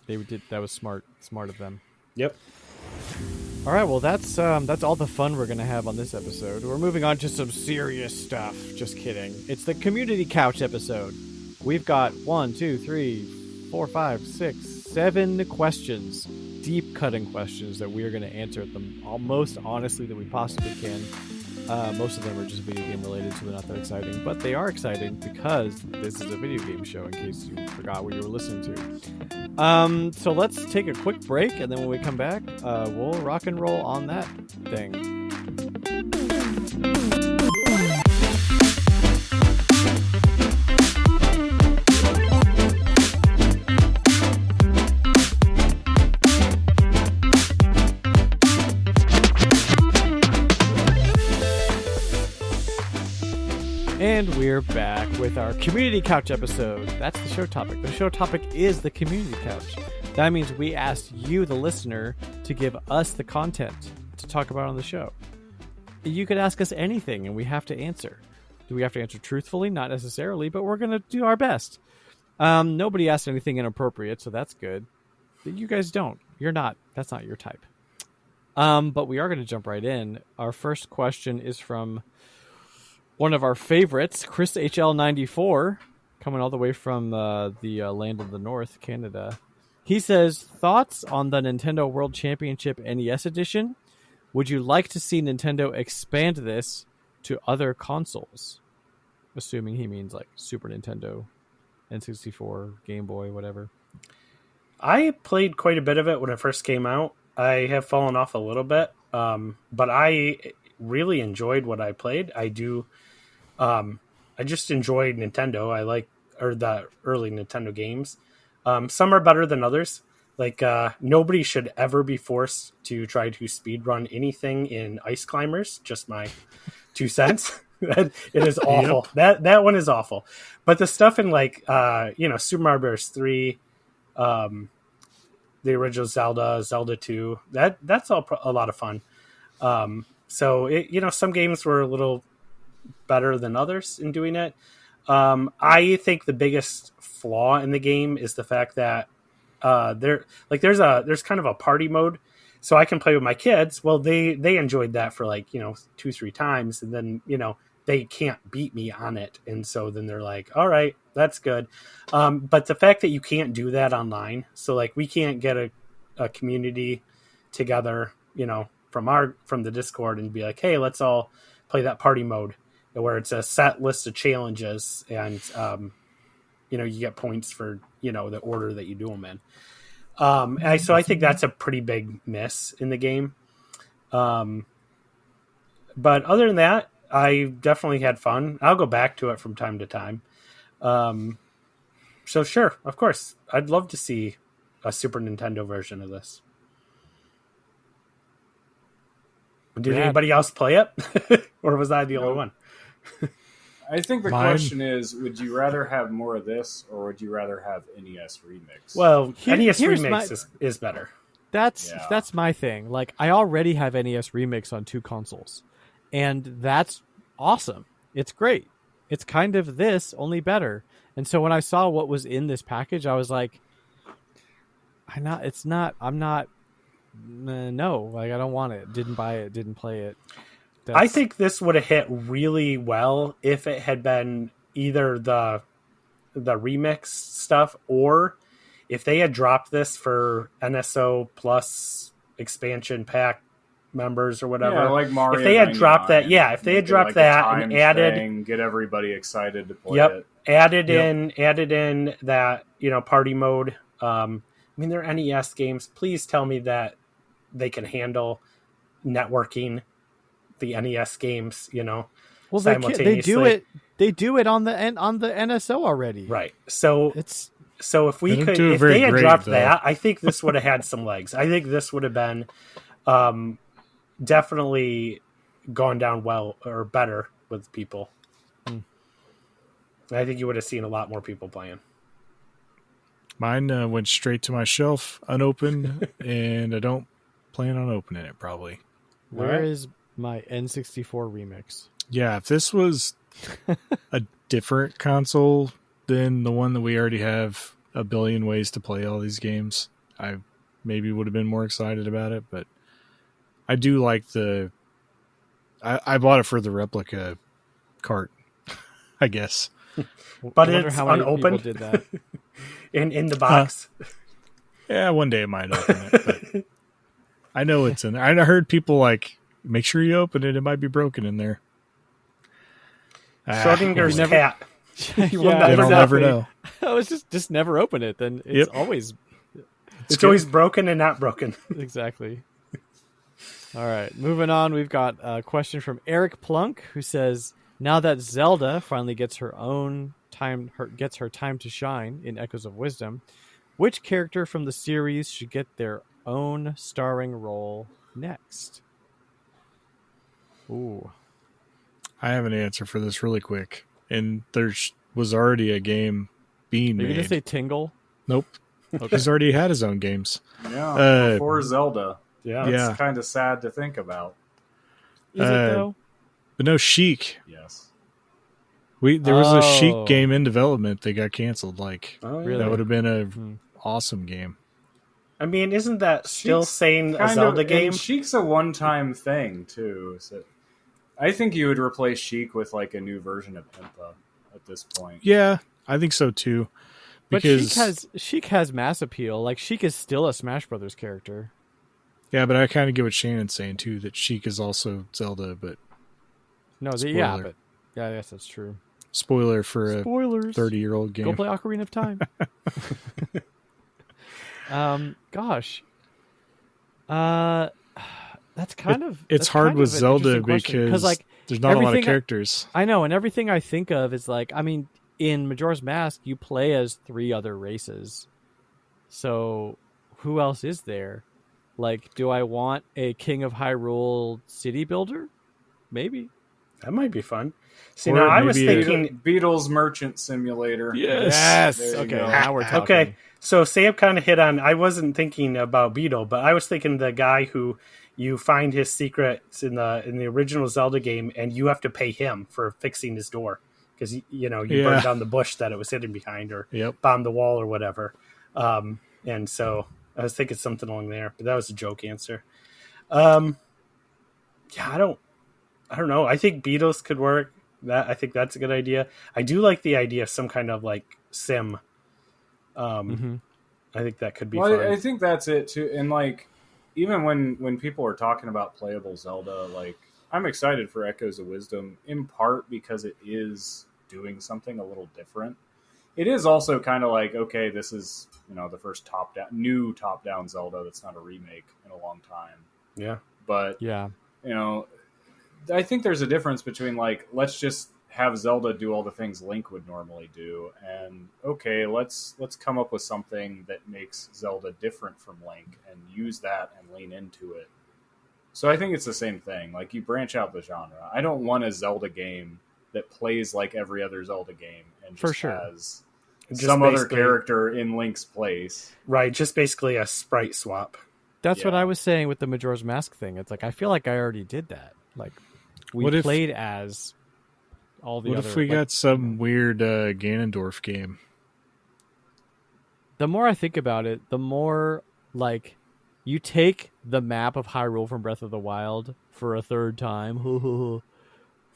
Speaker 1: They did. That was smart of them.
Speaker 2: Yep.
Speaker 1: All right, well, that's all the fun we're going to have on this episode. We're moving on to some serious stuff. Just kidding. It's the Community Couch episode. We've got 1, 2, 3, 4, 5, 6, 7 questions, deep cutting questions that we are going to answer the most honestly that we possibly can. Most of them are just video game related, so they're not that exciting, but they are exciting because this is a video game show, in case you forgot what you were listening to. So let's take a quick break, and then when we come back, we'll rock and roll on that thing. And we're back with our Community Couch episode. That's the show topic. The show topic is the Community Couch. That means we asked you, the listener, to give us the content to talk about on the show. You could ask us anything, and we have to answer. Do we have to answer truthfully? Not necessarily, but we're going to do our best. Nobody asked anything inappropriate, so that's good. You guys don't. You're not. That's not your type. But we are going to jump right in. Our first question is from one of our favorites, Chris HL94, coming all the way from the land of the North, Canada. He says, thoughts on the Nintendo World Championship NES Edition? Would you like to see Nintendo expand this to other consoles? Assuming he means like Super Nintendo, N64, Game Boy, whatever.
Speaker 2: I played quite a bit of it when it first came out. I have fallen off a little bit, but I really enjoyed what I played. I just enjoyed Nintendo. I like the early Nintendo games. Some are better than others. Like nobody should ever be forced to try to speedrun anything in Ice Climbers. Just my 2 cents. It is awful.
Speaker 3: Yep.
Speaker 2: That one is awful. But the stuff in like Super Mario Bros. 3, the original Zelda 2, that's all a lot of fun. So some games were a little better than others in doing it. I think the biggest flaw in the game is the fact that there's kind of a party mode, so I can play with my kids. Well, they enjoyed that for 2-3 times, and then they can't beat me on it, and so then they're like, all right, that's good. But the fact that you can't do that online, so like we can't get a community together, from the Discord and be like, hey, let's all play that party mode where it's a set list of challenges, and you get points for the order that you do them in. So I think that's a pretty big miss in the game. But other than that, I definitely had fun. I'll go back to it from time to time. So sure, of course, I'd love to see a Super Nintendo version of this. Did anybody else play it? Or was I the only one?
Speaker 4: I think the question is, would you rather have more of this, or would you rather have NES Remix?
Speaker 2: Well, NES Remix is better.
Speaker 1: That's my thing. Like, I already have NES Remix on 2 consoles, and that's awesome. It's great. It's kind of this, only better. And so when I saw what was in this package, I was like, no, like, I don't want it. Didn't buy it. Didn't play it.
Speaker 2: I think this would have hit really well if it had been either the remix stuff, or if they had dropped this for NSO Plus expansion pack members or whatever.
Speaker 4: Yeah, like Mario.
Speaker 2: If they had dropped that, if they had dropped that and added,
Speaker 4: get everybody excited to play it.
Speaker 2: Added in that party mode. They're NES games. Please tell me that they can handle networking the NES games,
Speaker 1: well,
Speaker 2: simultaneously.
Speaker 1: They do it on the NSO already,
Speaker 2: right? So if they had
Speaker 3: great,
Speaker 2: dropped
Speaker 3: though.
Speaker 2: that, I think this would have had some legs. I think this would have been definitely gone down well or better with people. I think you would have seen a lot more people playing.
Speaker 3: Mine went straight to my shelf, unopened, and I don't plan on opening it probably.
Speaker 1: Where is my N64 Remix?
Speaker 3: Yeah, if this was a different console than the one that we already have a billion ways to play all these games, I maybe would have been more excited about it, but I do like I bought it for the replica cart, I guess.
Speaker 2: But it's unopened.
Speaker 1: Did that.
Speaker 2: in the box.
Speaker 3: Yeah, one day I might open it, but I know it's in there. I heard people like, make sure you open it. It might be broken in there.
Speaker 2: Schrodinger's cat.
Speaker 3: You'll never know.
Speaker 1: I was just never open it. Then it's always
Speaker 2: always broken and not broken.
Speaker 1: Exactly. All right, moving on. We've got a question from Eric Plunk, who says, now that Zelda finally gets her time to shine in Echoes of Wisdom, which character from the series should get their own starring role next? Ooh.
Speaker 3: I have an answer for this really quick. And there was already a game being made.
Speaker 1: Are you going to say Tingle?
Speaker 3: Nope. Okay. He's already had his own games.
Speaker 4: Yeah, before Zelda.
Speaker 2: Yeah.
Speaker 4: It's kind of sad to think about.
Speaker 1: Is it though?
Speaker 3: But no, Sheik.
Speaker 4: Yes.
Speaker 3: There was a Sheik game in development that got canceled.
Speaker 1: Really?
Speaker 3: That would have been an awesome game.
Speaker 2: I mean, isn't that still
Speaker 4: Sheik's
Speaker 2: saying a Zelda game?
Speaker 4: Sheik's a one-time thing too. So I think you would replace Sheik with a new version of Impa at this point.
Speaker 3: Yeah, I think so too. Because
Speaker 1: But Sheik has mass appeal. Sheik is still a Smash Brothers character.
Speaker 3: Yeah, but I kind of get what Shannon's saying too. That Sheik is also Zelda, but
Speaker 1: No,
Speaker 3: Spoiler.
Speaker 1: yeah, I guess that's true.
Speaker 3: spoiler for
Speaker 1: Spoilers.
Speaker 3: a 30-year-old game.
Speaker 1: Go play Ocarina of Time. Gosh. That's kind of
Speaker 3: It's
Speaker 1: that's
Speaker 3: hard
Speaker 1: kind
Speaker 3: with
Speaker 1: of an
Speaker 3: Zelda
Speaker 1: interesting question,
Speaker 3: because
Speaker 1: like
Speaker 3: there's not a lot of
Speaker 1: everything
Speaker 3: characters.
Speaker 1: I know, and everything I think of is like, I mean, in Majora's Mask, you play as 3 other races. So who else is there? Like, do I want a King of Hyrule city builder? Maybe.
Speaker 2: That might be fun. See,
Speaker 3: Or
Speaker 2: now I was
Speaker 3: maybe a-
Speaker 2: thinking.
Speaker 4: Beatles Merchant Simulator.
Speaker 3: Yes.
Speaker 4: There you
Speaker 1: Okay,
Speaker 4: go.
Speaker 1: now we're talking.
Speaker 2: Okay, so Sam kind of hit on. I wasn't thinking about Beetle, but I was thinking the guy who you find his secrets in the original Zelda game, and you have to pay him for fixing his door because you burned down the bush that it was hidden behind, or bombed the wall or whatever. And so I was thinking something along there, but that was a joke answer. Yeah, I don't know. I think Beatles could work. I think that's a good idea. I do like the idea of some kind of like sim. I think that could be fun.
Speaker 4: I think that's it too. And like, even when people are talking about playable Zelda, like, I'm excited for Echoes of Wisdom in part because it is doing something a little different. It is also kind of like, okay, this is the first new top-down Zelda that's not a remake in a long time.
Speaker 2: Yeah,
Speaker 4: but
Speaker 1: yeah,
Speaker 4: I think there's a difference between like, let's just have Zelda do all the things Link would normally do, and okay, let's come up with something that makes Zelda different from Link and use that and lean into it. So I think it's the same thing. Like, you branch out the genre. I don't want a Zelda game that plays like every other Zelda game and just has some other character in Link's place.
Speaker 2: Right, just basically a sprite swap.
Speaker 1: That's what I was saying with the Majora's Mask thing. It's like, I feel like I already did that. Like, we played as all the other...
Speaker 3: What if we got some weird Ganondorf game?
Speaker 1: The more I think about it, the more, like, you take the map of Hyrule from Breath of the Wild for a third time,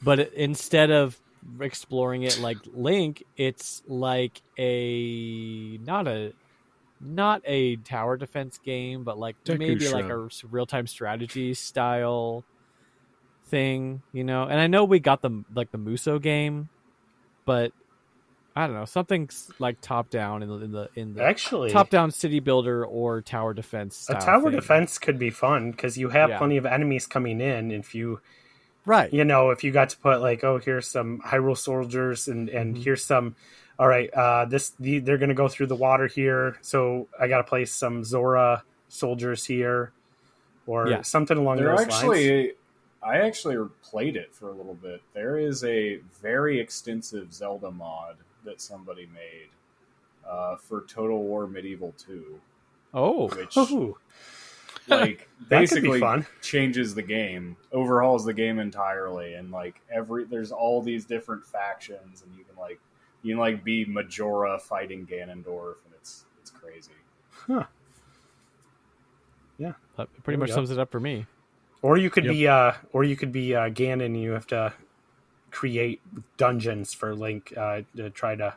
Speaker 1: but instead of exploring it like Link, it's like not a tower defense game, but like maybe like a real-time strategy style thing, And I know we got the Muso game, but I don't know, something like top down in the
Speaker 2: actually
Speaker 1: top down city builder or tower defense.
Speaker 2: A tower defense could be fun because you have plenty of enemies coming in. If you if you got to put like, oh, here's some Hyrule soldiers and here's some, all right, they're going to go through the water here, so I got to place some Zora soldiers here, or something along those lines.
Speaker 4: I actually played it for a little bit. There is a very extensive Zelda mod that somebody made for Total War Medieval 2.
Speaker 1: Oh,
Speaker 4: which like basically changes the game, overhauls the game entirely, and like there's all these different factions, and you can be Majora fighting Ganondorf, and it's crazy.
Speaker 2: Huh. Yeah,
Speaker 1: that pretty much sums it up for me.
Speaker 2: Or you could be Ganon, and you have to create dungeons for Link to try to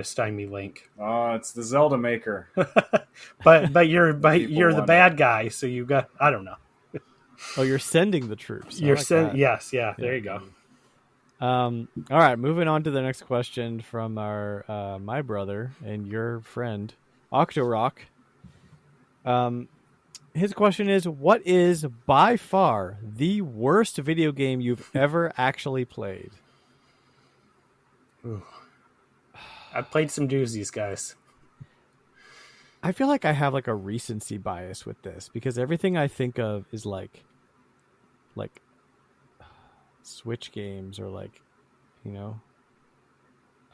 Speaker 2: stymie Link.
Speaker 4: Oh, it's the Zelda maker.
Speaker 2: but you're the bad guy, so you got, I don't know.
Speaker 1: Oh, you're sending the troops.
Speaker 2: Yes, there you go.
Speaker 1: All right, moving on to the next question from our my brother and your friend Octorock. His question is, what is by far the worst video game you've ever actually played?
Speaker 2: Ooh. I've played some doozies, guys.
Speaker 1: I feel like I have like a recency bias with this because everything I think of is like Switch games or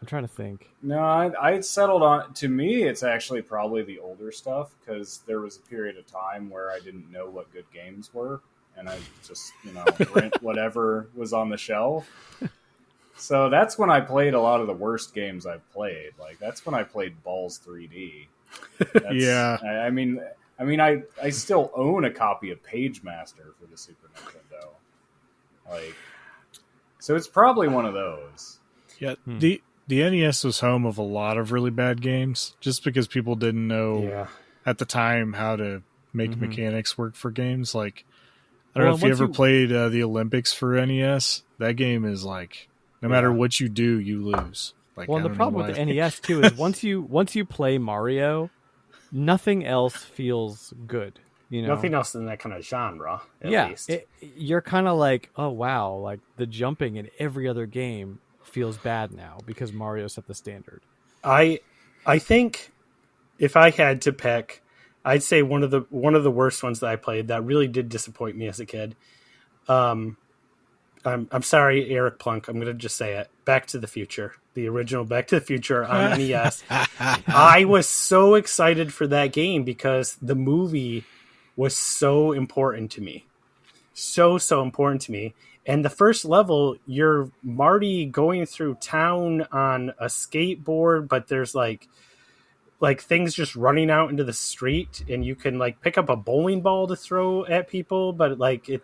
Speaker 1: I'm trying to think.
Speaker 4: No, I settled on, to me, it's actually probably the older stuff because there was a period of time where I didn't know what good games were, and I just, rent whatever was on the shelf. So that's when I played a lot of the worst games I've played. Like, that's when I played Balls 3D.
Speaker 3: Yeah.
Speaker 4: I mean, I still own a copy of Page Master for the Super Nintendo. Like, so it's probably one of those.
Speaker 3: Yeah. The NES was home of a lot of really bad games just because people didn't know at the time how to make
Speaker 1: Mhm.
Speaker 3: mechanics work for games. Like, I don't
Speaker 1: Well,
Speaker 3: know if you
Speaker 1: once
Speaker 3: ever
Speaker 1: you-
Speaker 3: played the Olympics for NES. That game is like, no matter
Speaker 2: Yeah.
Speaker 3: what you do, you lose. Like,
Speaker 1: Well,
Speaker 3: I
Speaker 1: and the
Speaker 3: don't know
Speaker 1: problem with
Speaker 3: why.
Speaker 1: the NES too is once you play Mario, nothing else feels good. You know,
Speaker 2: Nothing else in that kind of genre, at
Speaker 1: yeah,
Speaker 2: least.
Speaker 1: you're kind of like, oh wow, like the jumping in every other game feels bad now because Mario set the standard.
Speaker 2: I think if I had to pick, I'd say one of the worst ones that I played that really did disappoint me as a kid. I'm sorry, Eric Plunk. I'm going to just say it. Back to the Future, the original Back to the Future on NES. I was so excited for that game because the movie was so important to me. So important to me. And the first level, you're Marty going through town on a skateboard, but there's like things just running out into the street, and you can like pick up a bowling ball to throw at people, but like it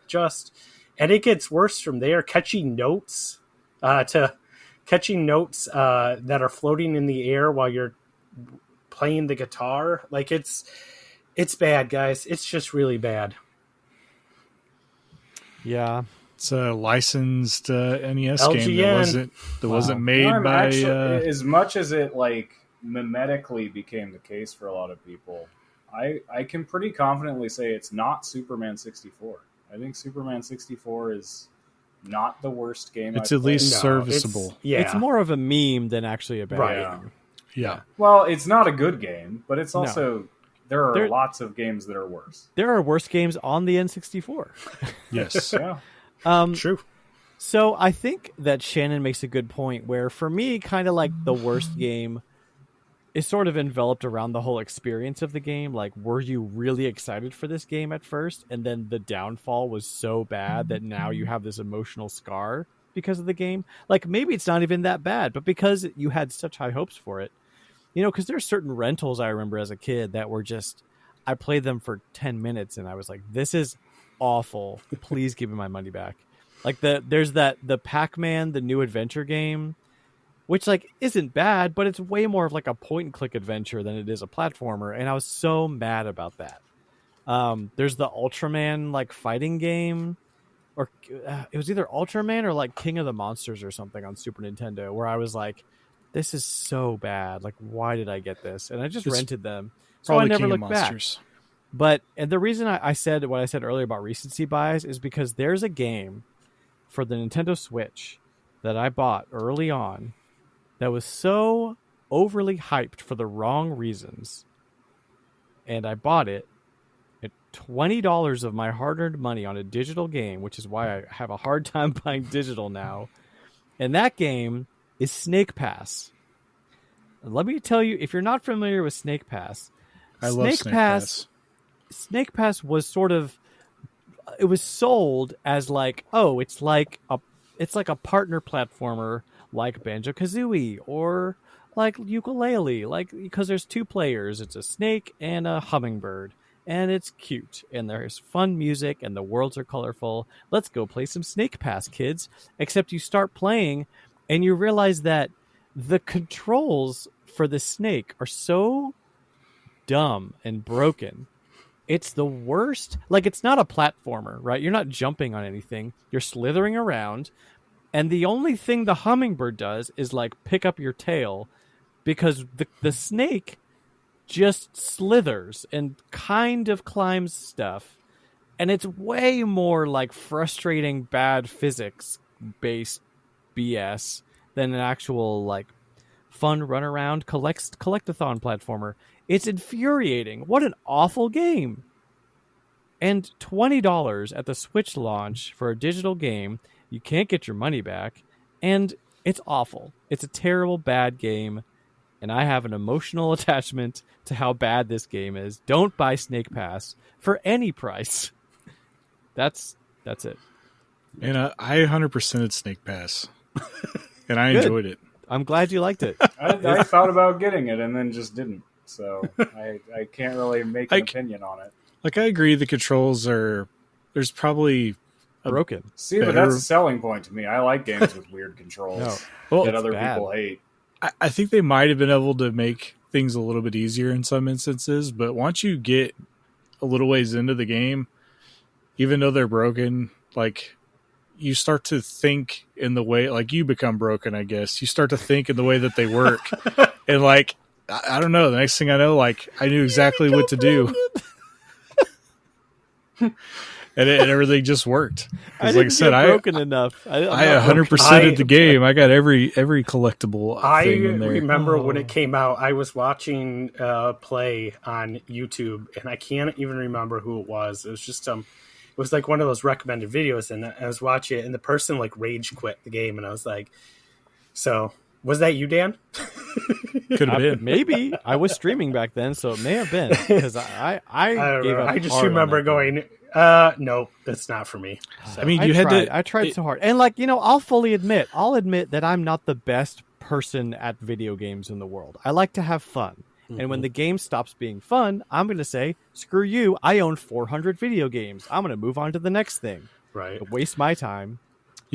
Speaker 2: gets worse from there. Catching notes that are floating in the air while you're playing the guitar. Like it's bad, guys. It's just really bad.
Speaker 1: Yeah,
Speaker 3: It's a licensed NES game
Speaker 2: LGN.
Speaker 3: that
Speaker 1: Wow.
Speaker 3: wasn't made
Speaker 4: I'm
Speaker 3: by.
Speaker 4: actually, as much as it like mimetically became the case for a lot of people, I can pretty confidently say it's not Superman 64. I think Superman 64 is not the worst game.
Speaker 3: It's
Speaker 4: I've
Speaker 3: at least
Speaker 4: played.
Speaker 3: serviceable.
Speaker 1: it's more of a meme than actually a bad
Speaker 2: Right.
Speaker 1: game.
Speaker 3: Yeah.
Speaker 4: Well, it's not a good game, but it's
Speaker 1: No.
Speaker 4: also there are
Speaker 1: There-
Speaker 4: lots of games that are worse.
Speaker 1: There are worse games on the N64.
Speaker 3: Yes.
Speaker 4: Yeah.
Speaker 2: True.
Speaker 1: So I think that Shannon makes a good point where for me, kind of like the worst game is sort of enveloped around the whole experience of the game. Like, were you really excited for this game at first? And then the downfall was so bad that now you have this emotional scar because of the game. Like, maybe it's not even that bad, but because you had such high hopes for it, you know, because there's certain rentals I remember as a kid that were just, I played them for 10 minutes and I was like, this is awful. Please give me my money back. Like there's the Pac-Man, the new adventure game, which like isn't bad, but it's way more of like a point and click adventure than it is a platformer. And I was so mad about that. There's the Ultraman like fighting game, or it was either Ultraman or like King of the Monsters or something on Super Nintendo, where I was like, this is so bad. Like, why did I get this? And I just
Speaker 3: It's
Speaker 1: rented them. So I
Speaker 3: Probably
Speaker 1: never
Speaker 3: King of
Speaker 1: looked back.
Speaker 3: Monsters.
Speaker 1: But and the reason I said what I said earlier about recency bias is because there's a game for the Nintendo Switch that I bought early on that was so overly hyped for the wrong reasons. And I bought it at $20 of my hard-earned money on a digital game, which is why I have a hard time buying digital now. And that game is Snake Pass. And let me tell you, if you're not familiar with Snake Pass,
Speaker 3: I love Snake Pass.
Speaker 1: Snake Pass was sort of, it was sold as like, oh, it's like a partner platformer like Banjo-Kazooie or like Ukulele, like because there's two players, it's a snake and a hummingbird, and it's cute and there's fun music and the worlds are colorful. Let's go play some Snake Pass, kids. Except you start playing and you realize that the controls for the snake are so dumb and broken. It's the worst. Like, it's not a platformer, right? You're not jumping on anything. You're slithering around. And the only thing the hummingbird does is, like, pick up your tail because the snake just slithers and kind of climbs stuff. And it's way more, like, frustrating, bad physics-based BS than an actual, like, fun run-around collectathon platformer. It's infuriating. What an awful game. And $20 at the Switch launch for a digital game, you can't get your money back, and it's awful. It's a terrible, bad game, and I have an emotional attachment to how bad this game is. Don't buy Snake Pass for any price. That's it.
Speaker 3: And I 100%ed Snake Pass. And I
Speaker 1: Good.
Speaker 3: enjoyed it.
Speaker 1: I'm glad you liked it.
Speaker 4: I thought about getting it and then just didn't. So I can't really make an opinion on it.
Speaker 3: Like, I agree the controls are... There's probably...
Speaker 1: Broken.
Speaker 4: See, but that's a selling point to me. I like games with weird controls
Speaker 1: No.
Speaker 3: Well,
Speaker 4: that other
Speaker 1: bad.
Speaker 4: people hate.
Speaker 3: I think they might have been able to make things a little bit easier in some instances, but once you get a little ways into the game, even though they're broken, like you start to think in the way, like you become broken, I guess. You start to think in the way that they work. And like, I don't know. The next thing I know, like I knew exactly what to do. And everything just worked. Like I said,
Speaker 1: broken enough. I
Speaker 3: 100%ed the game. I got every collectible thing in there.
Speaker 2: I remember when it came out, I was watching play on YouTube, and I can't even remember who it was. It was just it was like one of those recommended videos, and I was watching it, and the person like rage quit the game, and I was like, "So was that you, Dan?"
Speaker 3: Could have been.
Speaker 1: Maybe I was streaming back then, so it may have been because I gave up.
Speaker 2: I just
Speaker 1: hard
Speaker 2: remember
Speaker 1: on that
Speaker 2: going, "No, that's not for me." So,
Speaker 3: I mean,
Speaker 1: I tried so hard, and like I'll admit that I'm not the best person at video games in the world. I like to have fun. And when the game stops being fun, I'm going to say, screw you. I own 400 video games. I'm going to move on to the next thing.
Speaker 2: right.
Speaker 1: Waste my time.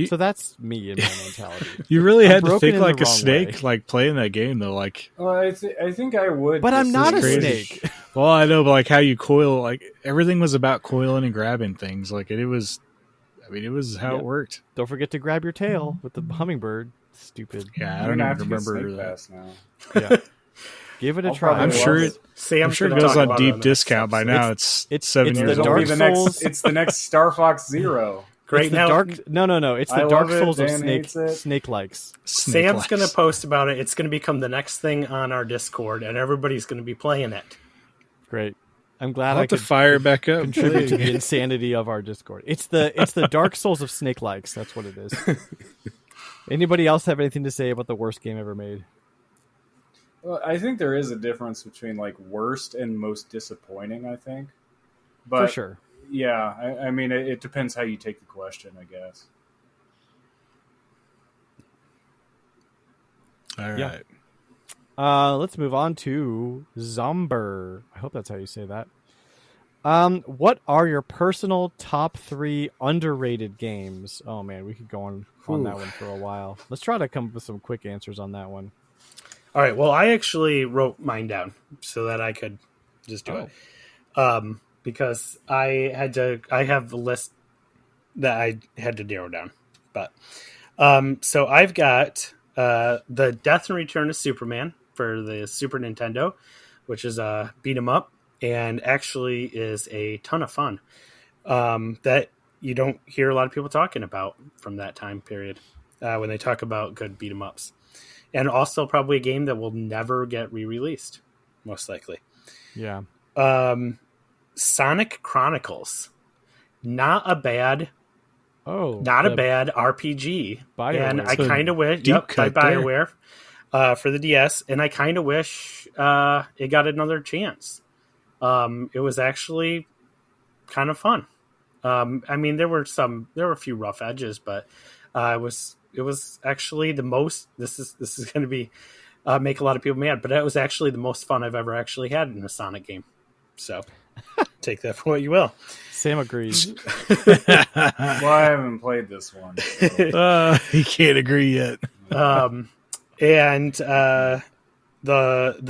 Speaker 1: So that's me and my mentality.
Speaker 3: You really had to think
Speaker 1: in
Speaker 3: like
Speaker 1: the
Speaker 3: a
Speaker 1: wrong
Speaker 3: snake,
Speaker 1: way.
Speaker 3: like playing that game, though. Like,
Speaker 4: I think I would.
Speaker 1: But I'm not a
Speaker 3: crazy.
Speaker 1: snake.
Speaker 3: Well, I know, but like how you coil, like everything was about coiling and grabbing things. Like it was how it worked.
Speaker 1: Don't forget to grab your tail with the hummingbird. Stupid.
Speaker 3: Yeah, I
Speaker 4: I'm
Speaker 3: don't
Speaker 4: gonna
Speaker 3: even
Speaker 4: have to get
Speaker 3: remember
Speaker 4: Snake
Speaker 3: that.
Speaker 4: Pass now.
Speaker 1: Yeah. Give it a
Speaker 4: I'll
Speaker 1: try.
Speaker 4: probably
Speaker 3: I'm sure it goes on deep discount by now. It's 7 years
Speaker 1: the
Speaker 3: old.
Speaker 1: Dark Souls.
Speaker 4: It's the next Star Fox Zero.
Speaker 2: Great.
Speaker 1: It's the
Speaker 2: Now,
Speaker 1: dark. No. It's the
Speaker 4: I
Speaker 1: Dark
Speaker 4: love it,
Speaker 1: Souls of
Speaker 4: Dan
Speaker 1: Snake.
Speaker 4: hates it.
Speaker 1: Snake likes.
Speaker 2: Sam's going to post about it. It's going to become the next thing on our Discord, and everybody's going to be playing it.
Speaker 1: Great. I'm glad
Speaker 3: I'll
Speaker 1: I
Speaker 3: have to
Speaker 1: could
Speaker 3: fire back up.
Speaker 1: contribute to the insanity of our Discord. It's the Dark Souls of Snake likes. That's what it is. Anybody else have anything to say about the worst game ever made?
Speaker 4: Well, I think there is a difference between like worst and most disappointing. I think, but
Speaker 1: For sure.
Speaker 4: yeah, I mean, it depends how you take the question, I guess.
Speaker 3: All right.
Speaker 1: Yeah. Let's move on to Zomber. I hope that's how you say that. What are your personal top 3 underrated games? Oh man, we could go on that one for a while. Let's try to come up with some quick answers on that one.
Speaker 2: All right. Well, I actually wrote mine down so that I could just do it. Because I have a list that I had to narrow down. But so I've got the Death and Return of Superman for the Super Nintendo, which is a beat 'em up and actually is a ton of fun that you don't hear a lot of people talking about from that time period when they talk about good beat 'em ups. And also probably a game that will never get re-released, most likely.
Speaker 1: Yeah.
Speaker 2: Sonic Chronicles. Not a bad RPG.
Speaker 1: BioWare.
Speaker 2: And I
Speaker 3: So
Speaker 2: kind of wish,
Speaker 3: deep
Speaker 2: by
Speaker 3: cut there.
Speaker 2: BioWare for the DS. And I kind of wish it got another chance. It was actually kind of fun. I mean, there were a few rough edges, but it was actually the most. This is going to be make a lot of people mad, but it was actually the most fun I've ever actually had in a Sonic game. So take that for what you will.
Speaker 1: Sam agrees.
Speaker 4: Well, I haven't played this one. So.
Speaker 3: He can't agree yet.
Speaker 2: And the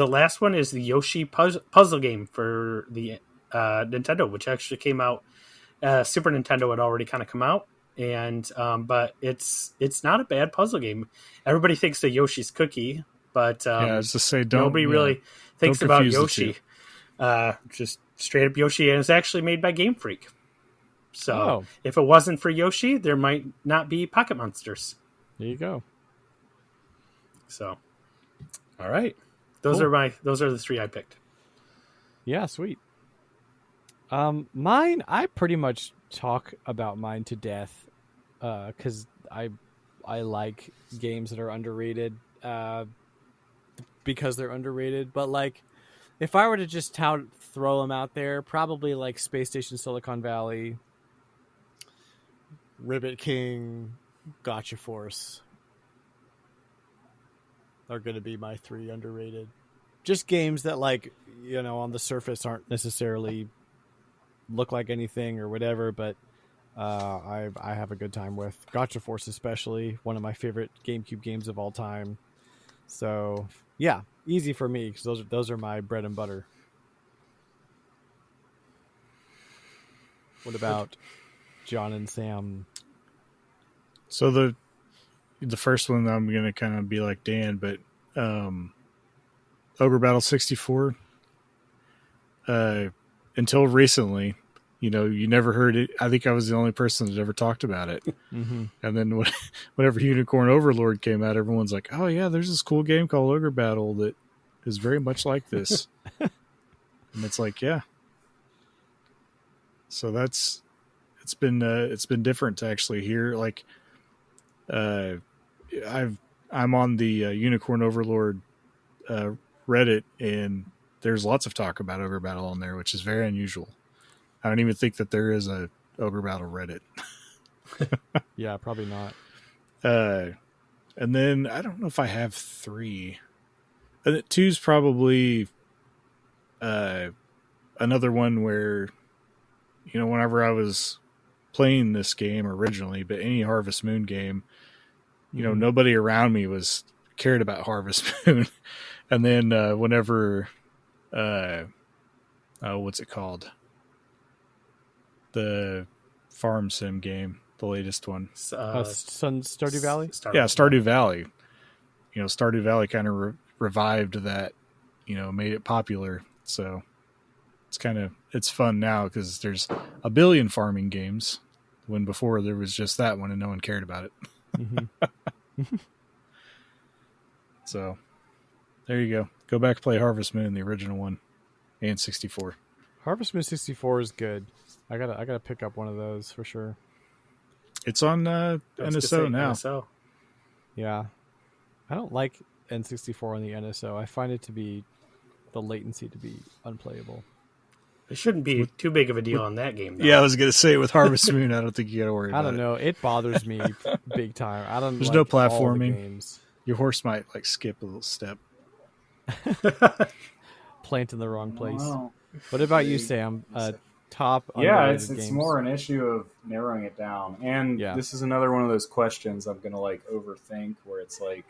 Speaker 2: last one is the Yoshi puzzle game for the Nintendo, which actually came out. Super Nintendo had already kind of come out. And but it's not a bad puzzle game. Everybody thinks of Yoshi's Cookie, but
Speaker 3: I was to say,
Speaker 2: nobody really thinks about Yoshi. Just straight up Yoshi, and it's actually made by Game Freak. So if it wasn't for Yoshi, there might not be Pocket Monsters.
Speaker 1: There you go.
Speaker 2: So, all right, those are the 3 I picked.
Speaker 1: Yeah, sweet. Mine, I pretty much talk about mine to death because I like games that are underrated because they're underrated. But like, if I were to just throw them out there, probably like Space Station Silicon Valley, Ribbit King, Gotcha Force are going to be my 3 underrated. Just games that, like, you know, on the surface aren't necessarily look like anything or whatever, but I have a good time with. Gotcha Force especially, one of my favorite GameCube games of all time. So yeah, easy for me because those are my bread and butter. What about John and Sam?
Speaker 3: So the first one I'm going to kind of be like Dan, but Ogre Battle 64, until recently, you never heard it. I think I was the only person that ever talked about it.
Speaker 1: Mm-hmm.
Speaker 3: And then whenever Unicorn Overlord came out, everyone's like, oh yeah, there's this cool game called Ogre Battle that is very much like this. And it's like, yeah. So it's been different to actually hear. Like, I'm on the Unicorn Overlord Reddit, and there's lots of talk about Ogre Battle on there, which is very unusual. I don't even think that there is a Ogre Battle Reddit.
Speaker 1: Yeah, probably not.
Speaker 3: And then I don't know if I have 3. 2's probably another one where, whenever I was playing this game originally, but any Harvest Moon game, nobody around me cared about Harvest Moon. And then whenever, what's it called? The farm sim game, the latest one.
Speaker 1: Stardew Valley?
Speaker 3: Stardew Valley. Stardew Valley kind of revived that, made it popular. So it's fun now because there's a billion farming games when before there was just that one and no one cared about it.
Speaker 1: Mm-hmm.
Speaker 3: So there you go. Go back and play Harvest Moon, the original one, and 64.
Speaker 1: Harvest Moon 64 is good. I gotta pick up one of those for sure.
Speaker 3: It's on NSO now.
Speaker 2: NSO.
Speaker 1: Yeah. I don't like N64 on the NSO. I find it to be the latency to be unplayable.
Speaker 2: It shouldn't be too big of a deal on that game, though.
Speaker 3: Yeah, I was going to say with Harvest Moon, I don't think you got to worry about it.
Speaker 1: I don't know. It bothers me big time.
Speaker 3: There's
Speaker 1: like
Speaker 3: no
Speaker 1: all the
Speaker 3: platforming.
Speaker 1: games.
Speaker 3: Your horse might skip a little step.
Speaker 1: Plant in the wrong place.
Speaker 4: Wow.
Speaker 1: What about you, Sam? Top
Speaker 4: Yeah,
Speaker 1: underrated
Speaker 4: it's
Speaker 1: games.
Speaker 4: more an issue of narrowing it down. And this is another one of those questions I'm going to overthink where it's like,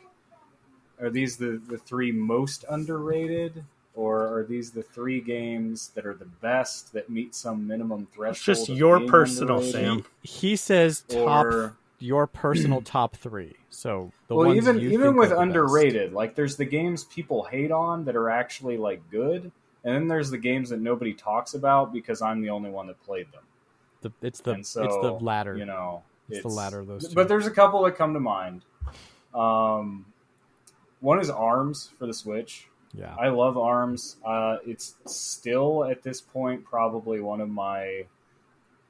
Speaker 4: are these the 3 most underrated? Or are these the 3 games that are the best that meet some minimum threshold?
Speaker 2: It's just your
Speaker 4: being
Speaker 2: personal,
Speaker 4: underrated?
Speaker 2: Sam.
Speaker 1: He says your personal top 3. So the ones
Speaker 4: even
Speaker 1: you
Speaker 4: even
Speaker 1: think
Speaker 4: with
Speaker 1: are the
Speaker 4: underrated, there's the games people hate on that are actually good, and then there's the games that nobody talks about because I'm the only one that played them.
Speaker 1: It's the latter. It's the latter of those 2.
Speaker 4: But there's a couple that come to mind. One is ARMS for the Switch.
Speaker 1: Yeah,
Speaker 4: I love ARMS. It's still at this point probably one of my,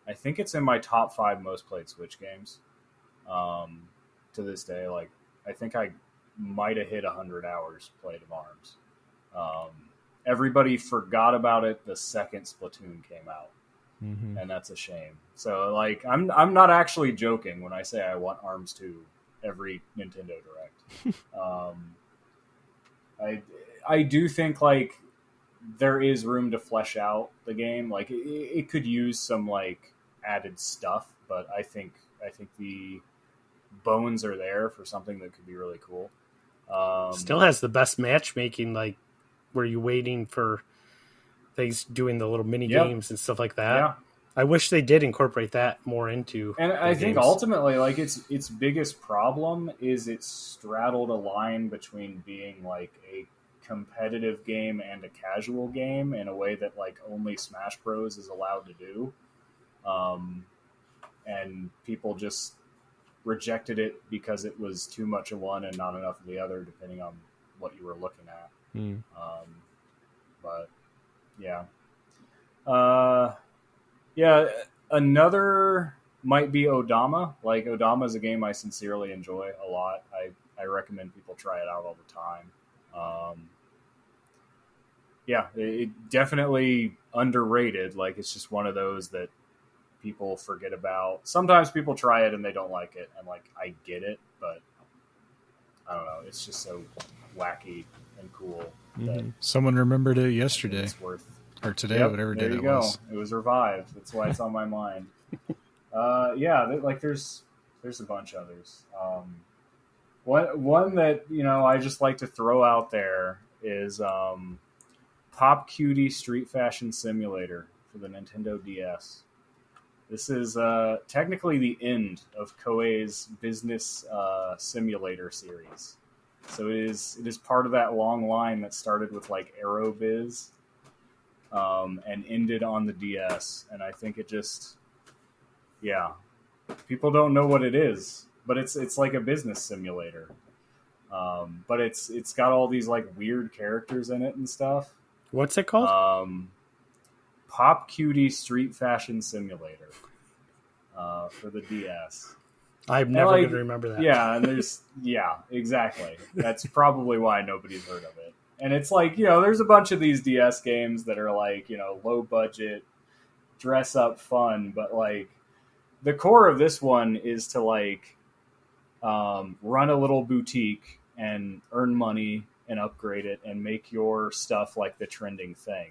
Speaker 4: I think it's in my top 5 most played Switch games. To this day, I think I might have hit 100 hours played of ARMS. Everybody forgot about it the second Splatoon came out, and that's a shame. So I'm not actually joking when I say I want ARMS 2 every Nintendo Direct. I do think there is room to flesh out the game. It could use some added stuff, but I think the bones are there for something that could be really cool.
Speaker 2: Still has the best matchmaking, where you're waiting for things, doing the little mini games and stuff like that.
Speaker 4: Yeah.
Speaker 2: I wish they did incorporate that more into.
Speaker 4: And I think ultimately, its biggest problem is it straddled a line between being a competitive game and a casual game in a way that only Smash Bros is allowed to do, and people just rejected it because it was too much of one and not enough of the other, depending on what you were looking at. But yeah, another might be Odama. Odama is a game I sincerely enjoy a lot. I recommend people try it out all the time. It definitely underrated. It's just one of those that people forget about. Sometimes people try it and they don't like it, and I get it, but I don't know. It's just so wacky and cool. That
Speaker 3: Someone remembered it yesterday
Speaker 4: it's worth.
Speaker 3: or today, whatever day it was.
Speaker 4: It was revived. That's why it's on my mind. There's a bunch of others. One that I just like to throw out there is Pop Cutie Street Fashion Simulator for the Nintendo DS. This is technically the end of Koei's business simulator series. So it is part of that long line that started with like Aerobiz and ended on the DS. And I think it just, people don't know what it is, but it's like a business simulator. But it's got all these like weird characters in it and stuff.
Speaker 2: What's it called?
Speaker 4: Pop Cutie Street Fashion Simulator for the DS.
Speaker 2: I'm never going to remember that.
Speaker 4: Yeah, and exactly. That's probably why nobody's heard of it. And it's like, there's a bunch of these DS games that are like, low budget, dress up fun, but like the core of this one is to like run a little boutique and earn money and upgrade it and make your stuff like the trending thing.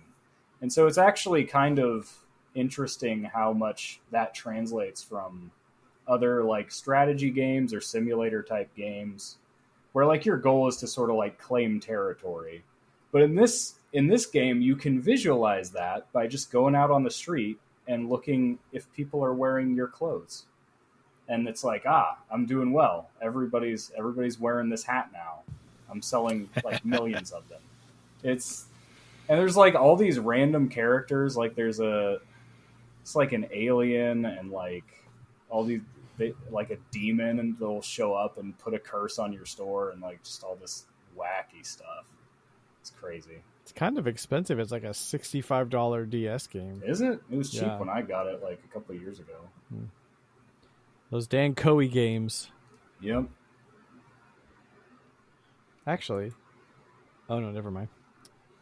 Speaker 4: And so it's actually kind of interesting how much that translates from other like strategy games or simulator type games where like your goal is to sort of like claim territory. But in this game, you can visualize that by just going out on the street and looking if people are wearing your clothes. And it's like, I'm doing well. Everybody's wearing this hat now. I'm selling like millions of them. And there's like all these random characters. Like it's like an alien and like all these, like a demon, and they'll show up and put a curse on your store and like just all this wacky stuff. It's crazy.
Speaker 1: It's kind of expensive. It's like a $65 DS game.
Speaker 4: Is it? It was cheap when I got it like a couple of years ago.
Speaker 1: Those Dan Koei games.
Speaker 4: Yep.
Speaker 1: Actually, oh no, never mind.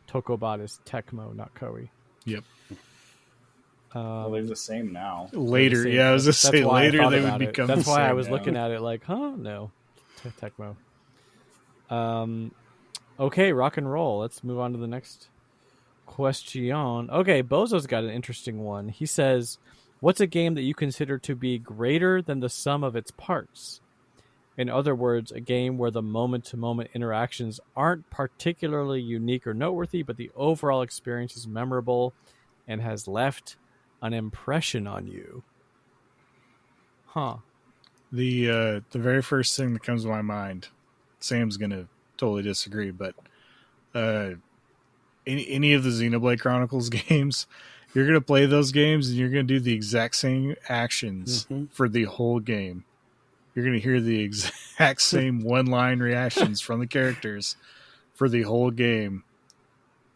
Speaker 1: Tokobot is Tecmo, not Koei.
Speaker 3: Yep.
Speaker 4: Well, they're the same now.
Speaker 3: Later, I was just say later they would become.
Speaker 1: That's
Speaker 3: the
Speaker 1: why
Speaker 3: same
Speaker 1: I was
Speaker 3: now.
Speaker 1: looking at it like, no, Tecmo. Okay, rock and roll. Let's move on to the next question. Okay, Bozo's got an interesting one. He says, "What's a game that you consider to be greater than the sum of its parts? In other words, a game where the moment-to-moment interactions aren't particularly unique or noteworthy, but the overall experience is memorable and has left an impression on you."
Speaker 3: The very first thing that comes to my mind, Sam's gonna totally disagree, but any of the Xenoblade Chronicles games, you're gonna play those games and you're gonna do the exact same actions for the whole game. You're going to hear the exact same one-line reactions from the characters for the whole game.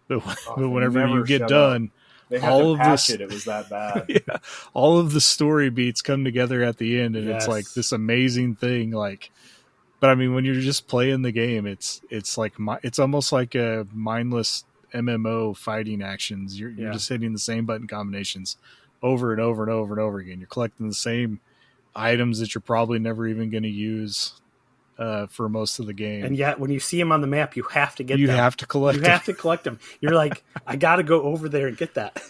Speaker 3: But whenever you get done,
Speaker 4: they had to patch it. It was that bad.
Speaker 3: All of the story beats come together at the end, and it's like this amazing thing. Like, but I mean, when you're just playing the game, it's like it's almost like a mindless MMO fighting actions. You're just hitting the same button combinations over and over and over and over again. You're collecting the same items that you're probably never even going to use for most of the game.
Speaker 2: And yet, when you see them on the map, you have to get them.
Speaker 3: You have to collect them.
Speaker 2: You have to collect them. You're like, I got to go over there and get that.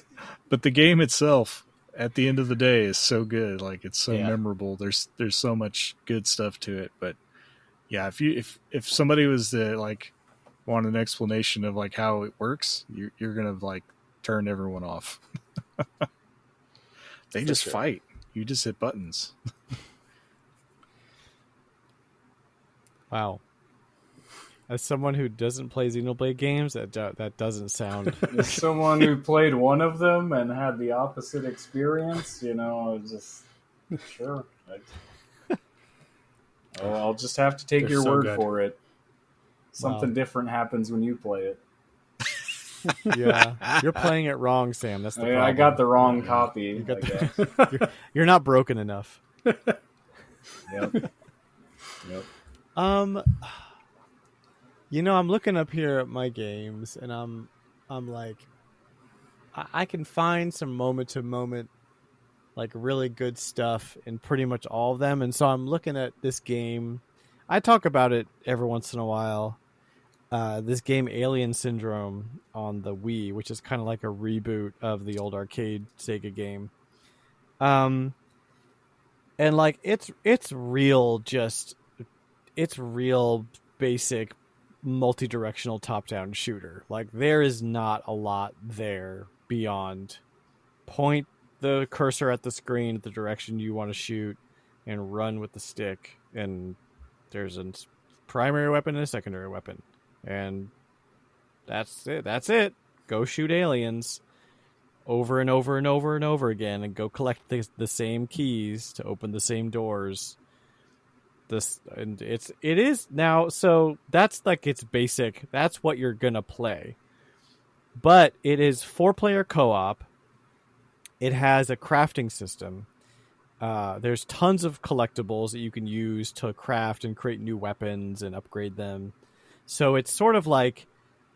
Speaker 3: But the game itself, at the end of the day, is so good. Like, it's so memorable. There's so much good stuff to it. But yeah, if somebody was to like want an explanation of like how it works, you're gonna like turn everyone off. They just fight. You just hit buttons.
Speaker 1: Wow. As someone who doesn't play Xenoblade games, that doesn't sound...
Speaker 4: As someone who played one of them and had the opposite experience, I was just... Sure. I'll just have to take your word for it. Something different happens when you play it.
Speaker 1: Yeah, you're playing it wrong, Sam. That's the problem.
Speaker 4: I got the wrong copy.
Speaker 1: You're not broken enough.
Speaker 4: Yep.
Speaker 1: I'm looking up here at my games, and I'm like, I can find some moment to moment, like really good stuff in pretty much all of them. And so I'm looking at this game. I talk about it every once in a while. This game Alien Syndrome on the Wii, which is kind of like a reboot of the old arcade Sega game. And like it's real basic multi-directional top-down shooter. Like there is not a lot there beyond point the cursor at the screen, the direction you want to shoot, and run with the stick. And there's a primary weapon and a secondary weapon. And that's it. Go shoot aliens over and over and over and over again, and go collect the same keys to open the same doors. It is now, so that's like its basic. That's what you're gonna play. But it is 4-player co-op. It has a crafting system. There's tons of collectibles that you can use to craft and create new weapons and upgrade them. So it's sort of like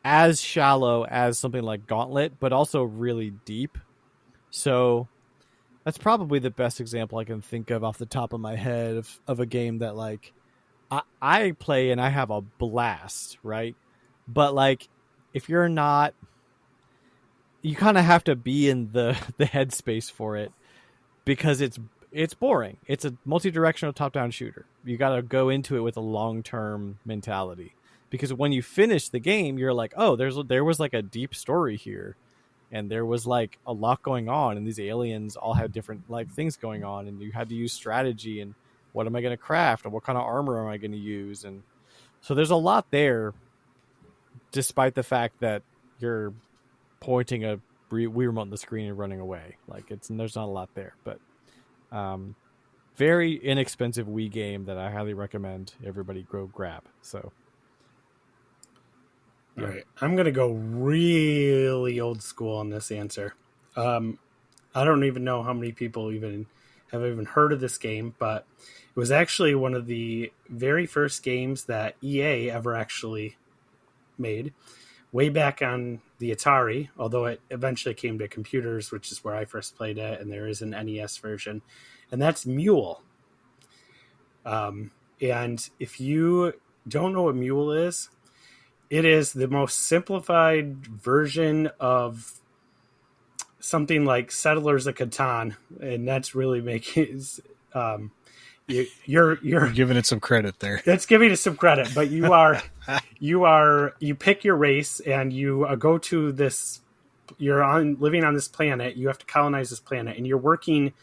Speaker 1: as shallow as something like Gauntlet, but also really deep. So that's probably the best example I can think of off the top of my head of a game that like I play and I have a blast, right? But like if you're not, you kind of have to be in the headspace for it, because it's boring. It's a multi-directional top-down shooter. You got to go into it with a long-term mentality, because when you finish the game, you're like, oh, there was like a deep story here, and there was like a lot going on, and these aliens all had different like things going on, and you had to use strategy, and what am I going to craft, and what kind of armor am I going to use, and so there's a lot there, despite the fact that you're pointing a Wii remote on the screen and running away. Like there's not a lot there, but very inexpensive Wii game that I highly recommend everybody go grab. So,
Speaker 2: all right, I'm gonna go really old school on this answer. I don't even know how many people have heard of this game, but it was actually one of the very first games that EA ever actually made, way back on the Atari, although it eventually came to computers, which is where I first played it, and there is an NES version, and that's Mule. And if you don't know what Mule is, it is the most simplified version of something like Settlers of Catan, and that's really making you're
Speaker 3: giving it some credit there.
Speaker 2: That's giving it some credit, but you pick your race and you go to this. Living on this planet. You have to colonize this planet, and you're working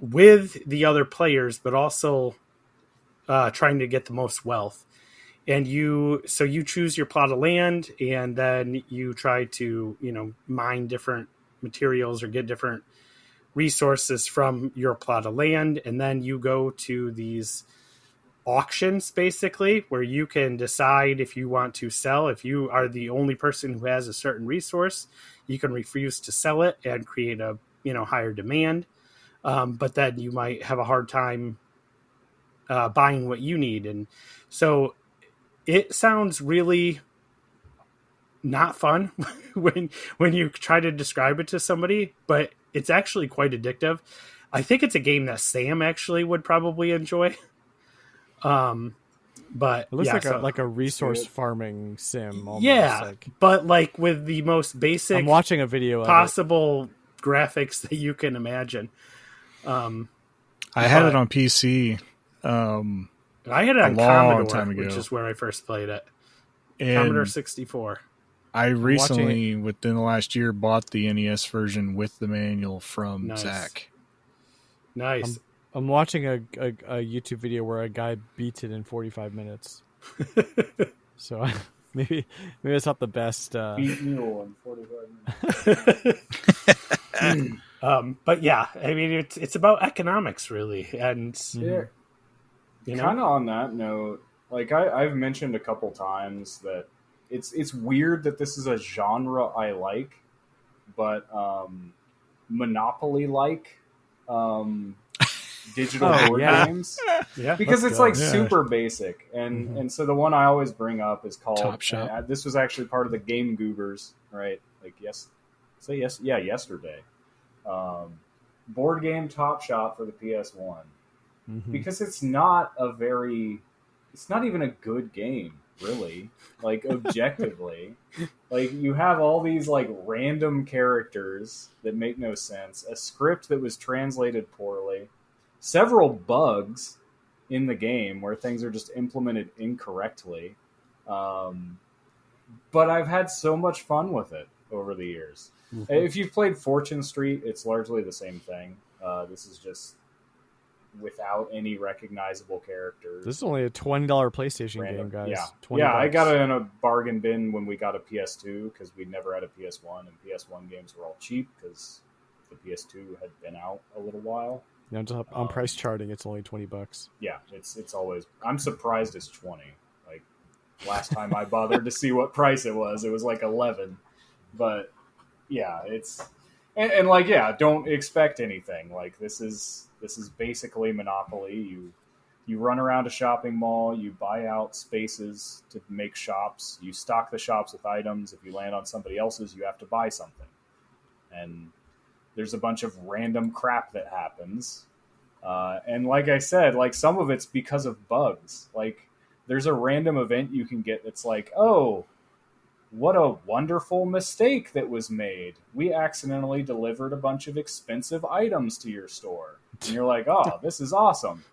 Speaker 2: with the other players, but also trying to get the most wealth. And you choose your plot of land, and then you try to mine different materials or get different resources from your plot of land, and then you go to these auctions basically where you can decide if you want to sell. If you are the only person who has a certain resource, you can refuse to sell it and create a higher demand, but then you might have a hard time buying what you need. And so it sounds really not fun when you try to describe it to somebody, but it's actually quite addictive. I think it's a game that Sam actually would probably enjoy. But
Speaker 1: it looks like a resource farming sim. Almost.
Speaker 2: Yeah, but like with the most basic,
Speaker 1: I'm watching a video
Speaker 2: possible graphics that you can imagine.
Speaker 3: I had it on PC.
Speaker 2: I had it on Commodore, which is where I first played it. And Commodore 64.
Speaker 3: I recently, within the last year, bought the NES version with the manual from Zach. Nice.
Speaker 1: I'm watching a YouTube video where a guy beats it in 45 minutes. So maybe it's not the best.
Speaker 4: Beat mule in 45 minutes.
Speaker 2: But yeah, I mean, it's about economics, really. And
Speaker 4: kind of on that note, like I've mentioned a couple times that it's weird that this is a genre I like, but Monopoly-like digital board games, because it's like super basic, and so the one I always bring up is called
Speaker 3: Top Shop.
Speaker 4: This was actually part of the Game Goobers, right? Like yesterday. Board game Top Shop for the PS1, because it's not even a good game, really. Like objectively, like you have all these like random characters that make no sense, a script that was translated poorly, several bugs in the game where things are just implemented incorrectly. But I've had so much fun with it over the years. If you've played Fortune Street, it's largely the same thing. This is just without any recognizable characters.
Speaker 1: This is only a $20 PlayStation game, guys.
Speaker 4: Yeah,
Speaker 1: 20
Speaker 4: yeah. I
Speaker 1: bucks.
Speaker 4: got it in a bargain bin when we got a PS2 because we never had a PS1, and PS1 games were all cheap because the PS2 had been out a little while.
Speaker 1: Yeah, just on price charting, it's only $20.
Speaker 4: Yeah, it's always. I'm surprised it's 20. Like last time I bothered to see what price it was like 11. But yeah, it's and like yeah, don't expect anything. Like this is basically Monopoly. You run around a shopping mall, you buy out spaces to make shops, you stock the shops with items. If you land on somebody else's, you have to buy something. And there's a bunch of random crap that happens. And like I said, like some of it's because of bugs. Like there's a random event you can get that's like, oh, what a wonderful mistake that was made. We accidentally delivered a bunch of expensive items to your store. And you're like, oh, this is awesome.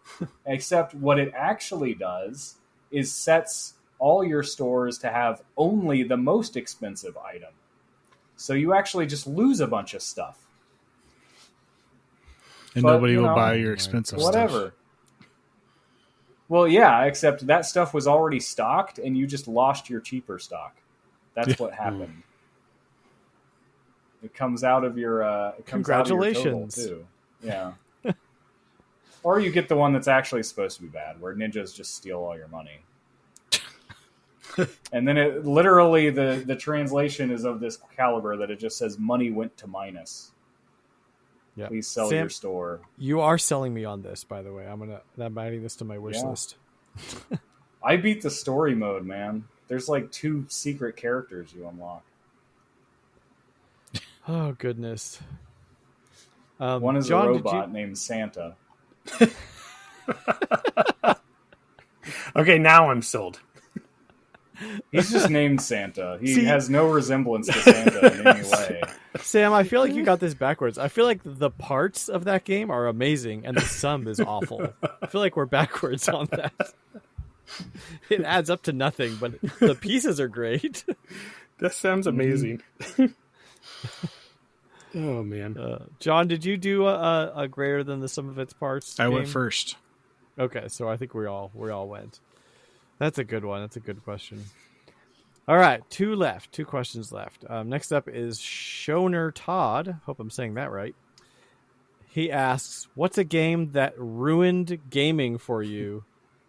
Speaker 4: Except what it actually does is sets all your stores to have only the most expensive item. So you actually just lose a bunch of stuff.
Speaker 3: And
Speaker 4: But,
Speaker 3: nobody
Speaker 4: you
Speaker 3: will
Speaker 4: know,
Speaker 3: buy your expensive
Speaker 4: Whatever.
Speaker 3: stuff.
Speaker 4: Well, yeah, except that stuff was already stocked and you just lost your cheaper stock. That's what happened. It comes out of your
Speaker 1: Congratulations.
Speaker 4: Out of your total, too. Yeah. Or you get the one that's actually supposed to be bad, where ninjas just steal all your money. And then it literally the translation is of this caliber that it just says money went to minus.
Speaker 1: Yeah.
Speaker 4: Please sell
Speaker 1: Sam,
Speaker 4: your store.
Speaker 1: You are selling me on this, by the way. I'm adding this to my wish list.
Speaker 4: I beat the story mode, man. There's like 2 secret characters you unlock.
Speaker 1: Oh goodness.
Speaker 4: One is
Speaker 1: John,
Speaker 4: a robot named Santa.
Speaker 2: Okay, now I'm sold.
Speaker 4: He's just named Santa. He has no resemblance to Santa in any way.
Speaker 1: Sam, I feel like you got this backwards. I feel like the parts of that game are amazing and the sum is awful. I feel like we're backwards on that. It adds up to nothing, but the pieces are great.
Speaker 2: That sounds amazing. Oh man,
Speaker 1: John, did you do a greater than the sum of its parts?
Speaker 3: I
Speaker 1: game?
Speaker 3: went first.
Speaker 1: Okay, so I think we all went. That's a good one. That's a good question. All right, 2 questions left. Next up is Shoner Todd. Hope I'm saying that right. He asks, "What's a game that ruined gaming for you,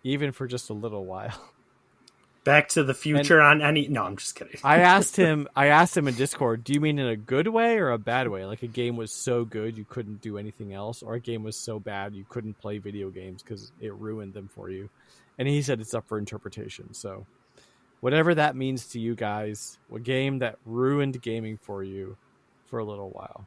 Speaker 1: even for just a little while?"
Speaker 2: Back to the Future on any? No, I'm just kidding.
Speaker 1: I asked him in Discord, do you mean in a good way or a bad way? Like a game was so good you couldn't do anything else, or a game was so bad you couldn't play video games because it ruined them for you. And he said it's up for interpretation. So whatever that means to you guys, a game that ruined gaming for you for a little while.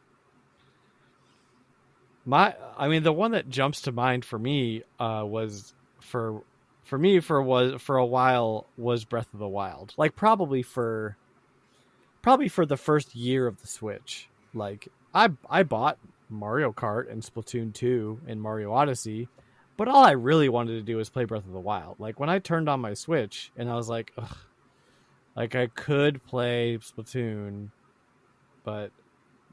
Speaker 1: The one that jumps to mind for me was for a while was Breath of the Wild. Like probably for the first year of the Switch. Like I bought Mario Kart and Splatoon 2 and Mario Odyssey, but all I really wanted to do was play Breath of the Wild. Like when I turned on my Switch and I was like, ugh, like I could play Splatoon, but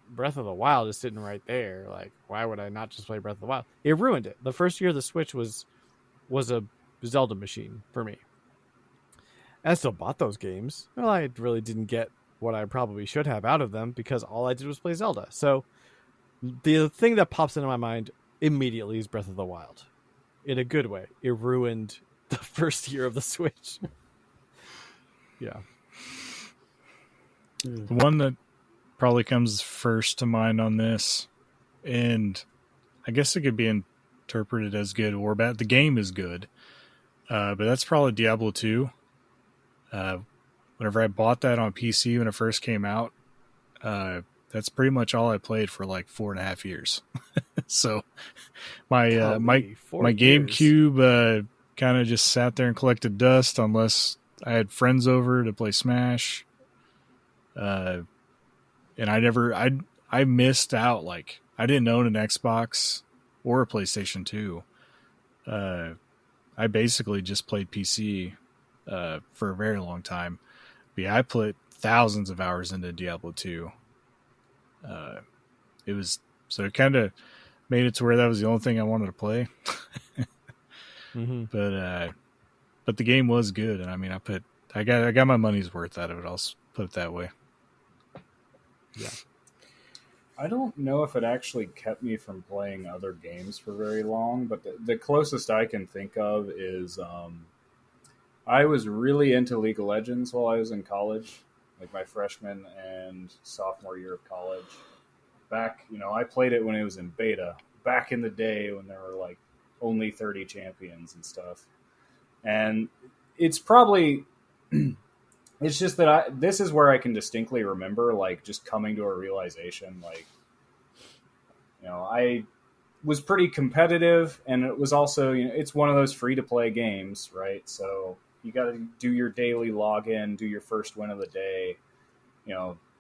Speaker 1: Breath of the Wild is sitting right there. Like why would I not just play Breath of the Wild? It ruined it. The first year of the Switch was a Zelda machine for me. I still bought those games. Well, I really didn't get what I probably should have out of them because all I did was play Zelda. So the thing that pops into my mind immediately is Breath of the Wild. In a good way. It ruined the first year of the Switch. Yeah.
Speaker 3: The one that probably comes first to mind on this, and I guess it could be interpreted as good or bad. The game is good. But that's probably Diablo 2. Whenever I bought that on PC when it first came out, that's pretty much all I played for like 4.5 years. So my GameCube kind of just sat there and collected dust unless I had friends over to play Smash. And I missed out. Like I didn't own an Xbox or a PlayStation 2. I basically just played PC for a very long time. But yeah, I put thousands of hours into Diablo 2. It was so it kind of made it to where that was the only thing I wanted to play.
Speaker 1: Mm-hmm.
Speaker 3: But the game was good, and I mean, I got my money's worth out of it. I'll put it that way.
Speaker 1: Yeah.
Speaker 4: I don't know if it actually kept me from playing other games for very long, but the closest I can think of is I was really into League of Legends while I was in college, like my freshman and sophomore year of college. Back, I played it when it was in beta, back in the day when there were like only 30 champions and stuff. And it's probably, it's just that this is where I can distinctly remember like just coming to a realization, like, I was pretty competitive, and it was also, it's one of those free to play games, right? So you got to do your daily login, do your first win of the day.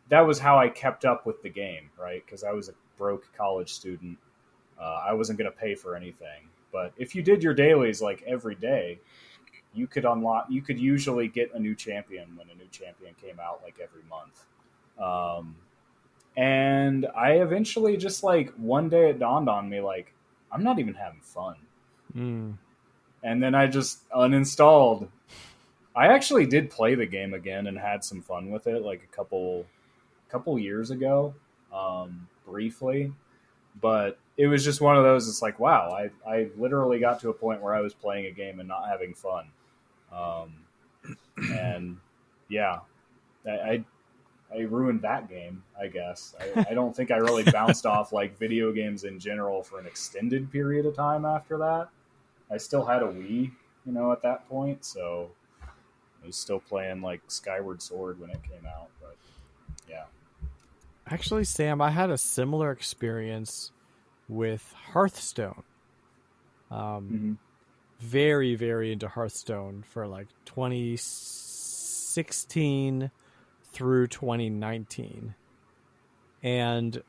Speaker 4: That was how I kept up with the game, right? Because I was a broke college student. I wasn't going to pay for anything. But if you did your dailies like every day, you could usually get a new champion when a new champion came out like every month. And I eventually just like one day it dawned on me, like, I'm not even having fun. And then I just uninstalled. I actually did play the game again and had some fun with it like a couple years ago, briefly. But it was just one of those, it's like, wow, I literally got to a point where I was playing a game and not having fun. And yeah, I ruined that game, I guess. I don't think I really bounced off like video games in general for an extended period of time after that. I still had a Wii, at that point, so I was still playing like Skyward Sword when it came out, but yeah.
Speaker 1: Actually, Sam, I had a similar experience with Hearthstone. Very, very into Hearthstone for like 2016 through 2019. And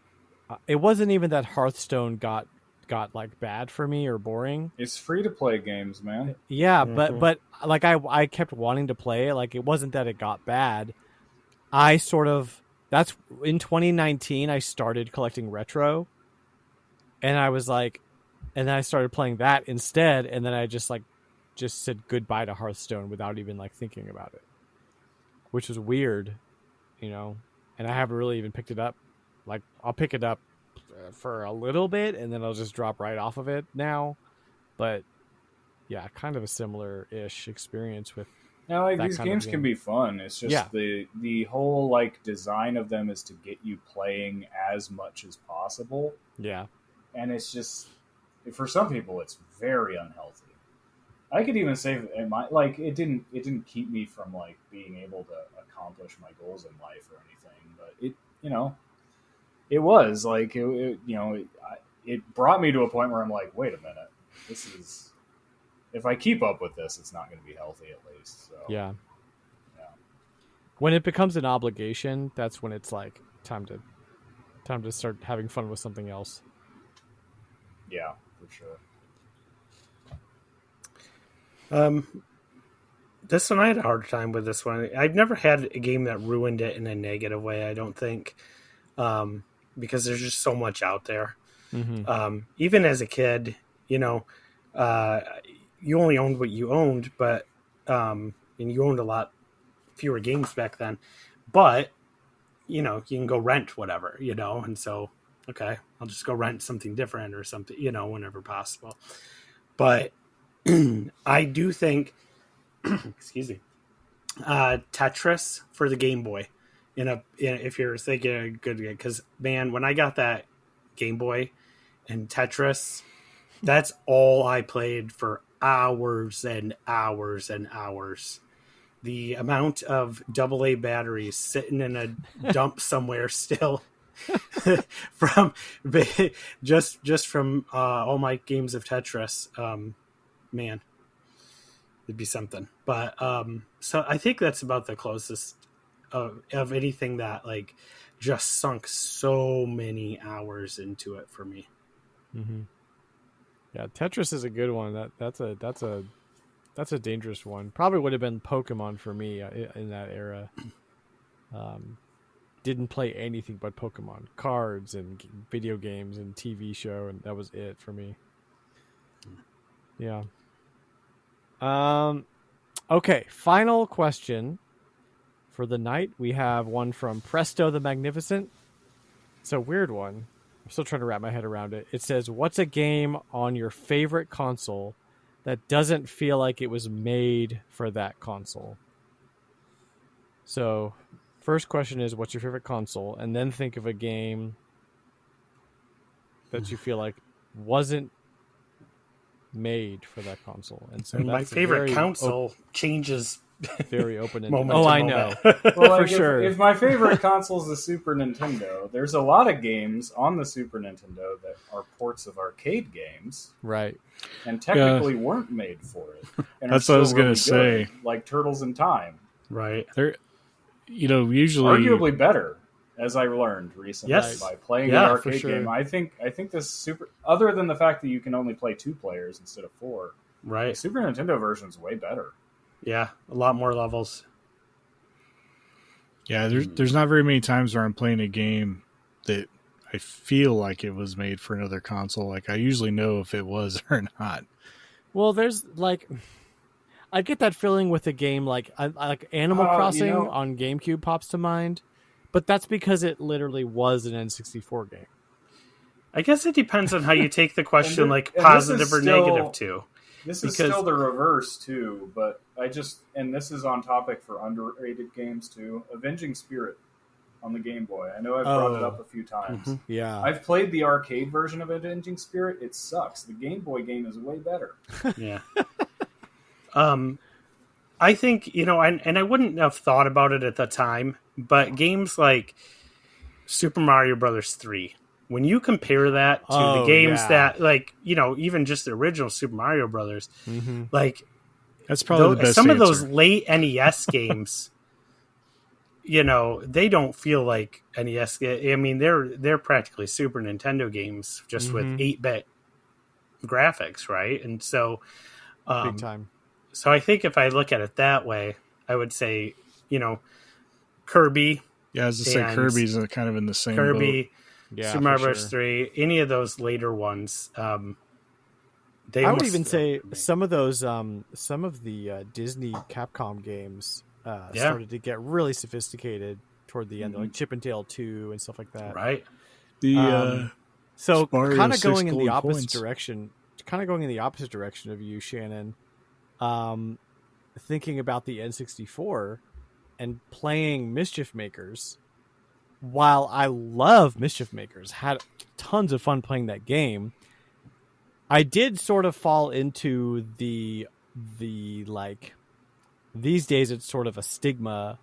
Speaker 1: it wasn't even that Hearthstone got like bad for me or boring.
Speaker 4: It's free to play games, man.
Speaker 1: Yeah, but like I kept wanting to play it. Like it wasn't that it got bad. That's in 2019 I started collecting retro, and I was like, and then I started playing that instead, and then I just said goodbye to Hearthstone without even like thinking about it, which was weird, and I haven't really even picked it up. Like I'll pick it up for a little bit and then I'll just drop right off of it now. But yeah, kind of a similar-ish experience with.
Speaker 4: Now, like these games can be fun. It's just the whole like design of them is to get you playing as much as possible.
Speaker 1: Yeah,
Speaker 4: and it's just for some people it's very unhealthy. I could even say it didn't keep me from like being able to accomplish my goals in life or anything, but it was like it brought me to a point where I'm like, wait a minute, if I keep up with this, it's not going to be healthy at least. So
Speaker 1: yeah. When it becomes an obligation, that's when it's like time to start having fun with something else.
Speaker 4: Yeah, for sure.
Speaker 2: This one I had a hard time with this one. I've never had a game that ruined it in a negative way, I don't think, because there's just so much out there.
Speaker 1: Mm-hmm.
Speaker 2: Even as a kid, you only owned what you owned, but and you owned a lot fewer games back then. But you can go rent whatever, and so okay, I'll just go rent something different or something, whenever possible. But I do think, excuse me, Tetris for the Game Boy. If you're thinking a good game, because man, when I got that Game Boy and Tetris, that's all I played for hours and hours and hours. The amount of AA batteries sitting in a dump somewhere still from just from all my games of Tetris, man, it'd be something. But so I think that's about the closest of anything that like just sunk so many hours into it for me.
Speaker 1: Mm-hmm. Yeah, Tetris is a good one. That's a dangerous one. Probably would have been Pokemon for me in that era. didn't play anything but Pokemon cards and video games and TV show, and that was it for me. Yeah. Okay, final question for the night. We have one from Presto the Magnificent. It's a weird one. I'm still trying to wrap my head around it. It says, what's a game on your favorite console that doesn't feel like it was made for that console? So, first question is, what's your favorite console? And then think of a game that you feel like wasn't made for that console. And so
Speaker 2: my favorite console changes
Speaker 1: very open-ended.
Speaker 2: moment
Speaker 1: Oh,
Speaker 2: to
Speaker 1: I
Speaker 2: moment.
Speaker 1: know.
Speaker 4: Well,
Speaker 1: For sure.
Speaker 4: If my favorite console is the Super Nintendo, there's a lot of games on the Super Nintendo that are ports of arcade games,
Speaker 1: Right.
Speaker 4: and technically weren't made for it. And
Speaker 3: That's
Speaker 4: are
Speaker 3: what I was
Speaker 4: still
Speaker 3: gonna
Speaker 4: really
Speaker 3: say.
Speaker 4: good, like Turtles in Time.
Speaker 2: Right.
Speaker 3: They're, usually
Speaker 4: Arguably better, as I learned recently
Speaker 2: Yes.
Speaker 4: by playing
Speaker 2: Yeah,
Speaker 4: the
Speaker 2: for
Speaker 4: arcade
Speaker 2: sure.
Speaker 4: game. I think this Super, other than the fact that you can only play 2 players instead of 4, the
Speaker 2: Right.
Speaker 4: Super Nintendo version is way better.
Speaker 2: Yeah. A lot more levels.
Speaker 3: Yeah, there's not very many times where I'm playing a game that I feel like it was made for another console. Like, I usually know if it was or not.
Speaker 1: Well, there's like, I get that feeling with a game like Animal Crossing on GameCube pops to mind, but that's because it literally was an N64 game.
Speaker 2: I guess it depends on how you take the question, like
Speaker 4: and this
Speaker 2: positive
Speaker 4: is
Speaker 2: or
Speaker 4: still-
Speaker 2: negative too.
Speaker 4: This is
Speaker 2: Because-
Speaker 4: still the reverse too, but and this is on topic for underrated games too. Avenging Spirit on the Game Boy. I know I've brought it up a few times.
Speaker 2: Mhm.
Speaker 1: Yeah.
Speaker 4: I've played the arcade version of Avenging Spirit. It sucks. The Game Boy game is way better.
Speaker 2: Yeah. I think, and I wouldn't have thought about it at the time, but games like Super Mario Brothers 3, when you compare that to the games that, like, even just the original Super Mario Brothers, like,
Speaker 3: That's probably the best
Speaker 2: some of
Speaker 3: answer.
Speaker 2: those late NES games, they don't feel like NES. I mean, they're practically Super Nintendo games, just with 8-bit graphics, right? And so,
Speaker 1: Big time.
Speaker 2: so I think if I look at it that way, I would say, Kirby,
Speaker 3: Yeah, as I say,
Speaker 2: and
Speaker 3: Kirby's kind of in the same
Speaker 2: Kirby,
Speaker 1: Yeah,
Speaker 2: Super Mario
Speaker 1: for
Speaker 2: Bros.
Speaker 1: sure.
Speaker 2: 3, any of those later ones.
Speaker 1: I would
Speaker 2: almost-
Speaker 1: even say some of those, some of the Disney Capcom games started to get really sophisticated toward the end, like Chip and Dale 2 and stuff like that.
Speaker 2: right.
Speaker 3: boat.
Speaker 1: So
Speaker 3: Mario
Speaker 1: kind of
Speaker 3: 6
Speaker 1: going in the
Speaker 3: golden
Speaker 1: opposite
Speaker 3: coins.
Speaker 1: direction, of you, Shannon. Thinking about the N64 and playing Mischief Makers. While I love Mischief Makers, had tons of fun playing that game, I did sort of fall into the like, these days it's sort of a stigma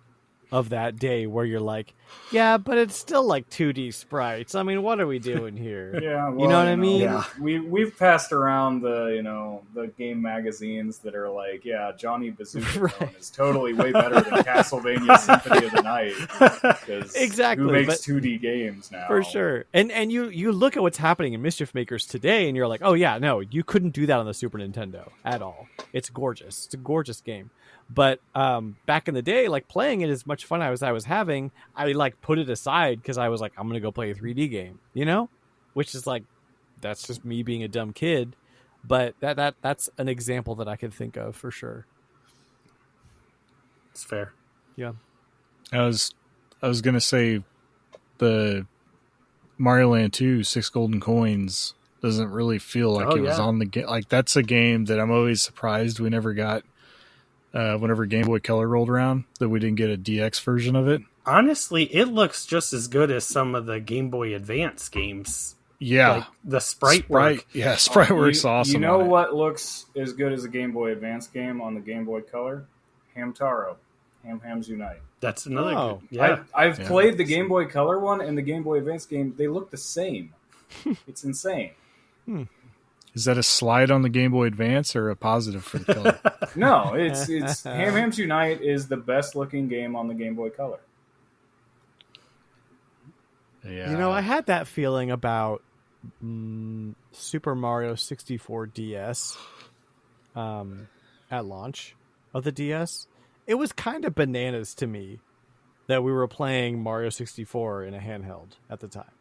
Speaker 1: of that day where you're like, yeah, but it's still like 2D sprites. I mean, what are we doing here?
Speaker 4: Yeah,
Speaker 1: You know what I mean?
Speaker 2: Yeah.
Speaker 4: We've passed around the the game magazines that are like, yeah, Johnny Bazooka
Speaker 1: Right.
Speaker 4: is totally way better than Castlevania Symphony of the Night. 'Cause
Speaker 1: Exactly,
Speaker 4: who makes
Speaker 1: but-
Speaker 4: 2D games now?
Speaker 1: For sure. And you look at what's happening in Mischief Makers today and you're like, oh yeah, no, you couldn't do that on the Super Nintendo at all. It's gorgeous. It's a gorgeous game. But back in the day, like, playing it as much fun as I was having, I like put it aside because I was like, I'm going to go play a 3D game, which is like, that's just me being a dumb kid. But that's an example that I can think of for sure.
Speaker 2: It's fair.
Speaker 1: Yeah.
Speaker 3: I was going to say the Mario Land 2, 6 golden coins doesn't really feel like
Speaker 2: Oh,
Speaker 3: it was
Speaker 2: yeah.
Speaker 3: on the game. Like, that's a game that I'm always surprised we never got whenever Game Boy Color rolled around, that we didn't get a DX version of it.
Speaker 2: Honestly, it looks just as good as some of the Game Boy Advance games.
Speaker 3: Yeah.
Speaker 2: Like the sprite work.
Speaker 3: Yeah, sprite works awesome.
Speaker 4: You know
Speaker 3: on it.
Speaker 4: what looks as good as a Game Boy Advance game on the Game Boy Color? Hamtaro. Hams Unite.
Speaker 2: That's another
Speaker 1: Oh.
Speaker 2: good. Yeah.
Speaker 4: I've
Speaker 3: Yeah.
Speaker 4: played the Game Boy Color one and the Game Boy Advance game. They look the same. It's insane.
Speaker 3: Is that a slide on the Game Boy Advance or a positive for the color?
Speaker 4: No, it's Hams Unite is the best looking game on the Game Boy Color.
Speaker 3: Yeah.
Speaker 1: I had that feeling about Super Mario 64 DS at launch of the DS. It was kind of bananas to me that we were playing Mario 64 in a handheld at the time.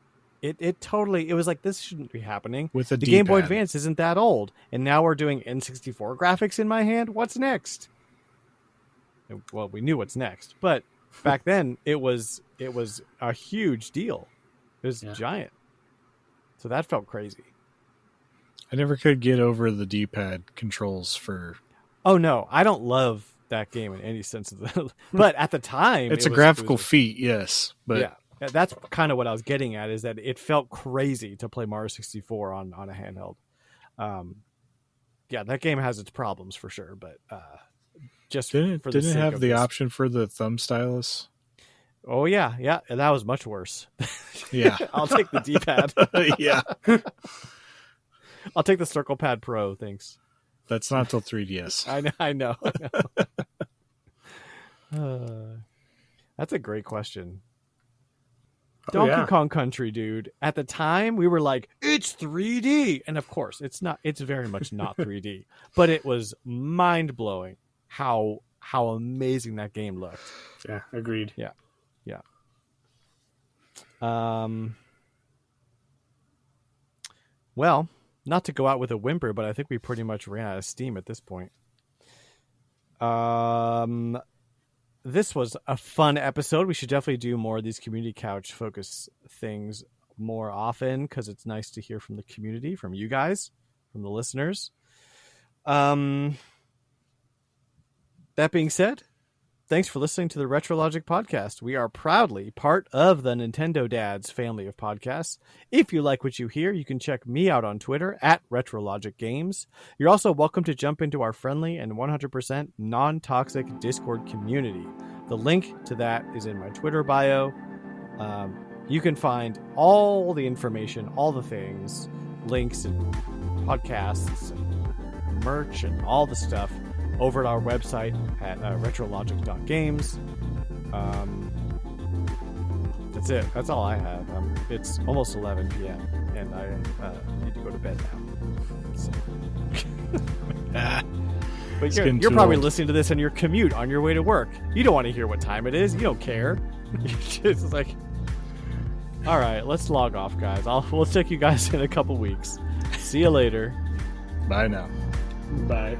Speaker 1: It totally, it was like, this shouldn't be happening.
Speaker 3: With a
Speaker 1: the Game Boy
Speaker 3: D-pad.
Speaker 1: Advance isn't that old, and now we're doing N64 graphics in my hand. What's next? Well, we knew what's next, but back then it was a huge deal. It was giant. So that felt crazy.
Speaker 3: I never could get over the D-pad controls for...
Speaker 1: Oh, no. I don't love that game in any sense of the... But at the time...
Speaker 3: It's a graphical feat, yes. But
Speaker 1: yeah, that's kind of what I was getting at, is that it felt crazy to play Mario 64 on a handheld. Yeah, that game has its problems for sure, but just
Speaker 3: didn't
Speaker 1: for the
Speaker 3: it
Speaker 1: sake
Speaker 3: have
Speaker 1: of
Speaker 3: the
Speaker 1: this...
Speaker 3: option for the thumb stylus?
Speaker 1: Oh, yeah. That was much worse.
Speaker 3: Yeah.
Speaker 1: I'll take the D-pad.
Speaker 3: Yeah.
Speaker 1: I'll take the Circle Pad Pro, thanks.
Speaker 3: That's not till 3DS.
Speaker 1: I know. That's a great question. Donkey Kong Country, dude. At the time, we were like, it's 3D. And of course, it's not. It's very much not 3D. But it was mind-blowing how amazing that game looked.
Speaker 2: Yeah, agreed.
Speaker 1: Yeah. Well, not to go out with a whimper, but I think we pretty much ran out of steam at this point. This was a fun episode. We should definitely do more of these community couch focus things more often, because it's nice to hear from the community, from you guys, from the listeners. That being said, thanks for listening to the RetroLogic podcast. We are proudly part of the Nintendo Dads family of podcasts. If you like what you hear, you can check me out on Twitter at RetroLogic Games. You're also welcome to jump into our friendly and 100% non-toxic Discord community. The link to that is in my Twitter bio. You can find all the information, all the things, links and podcasts and merch and all the stuff over at our website at retrologic.games. That's it. That's all I have. It's almost 11 p.m. and I need to go to bed now. So. But you're probably listening to this on your commute on your way to work. You don't want to hear what time it is. You don't care. It's like, all right, let's log off, guys. We'll check you guys in a couple weeks. See you later.
Speaker 3: Bye now.
Speaker 2: Bye.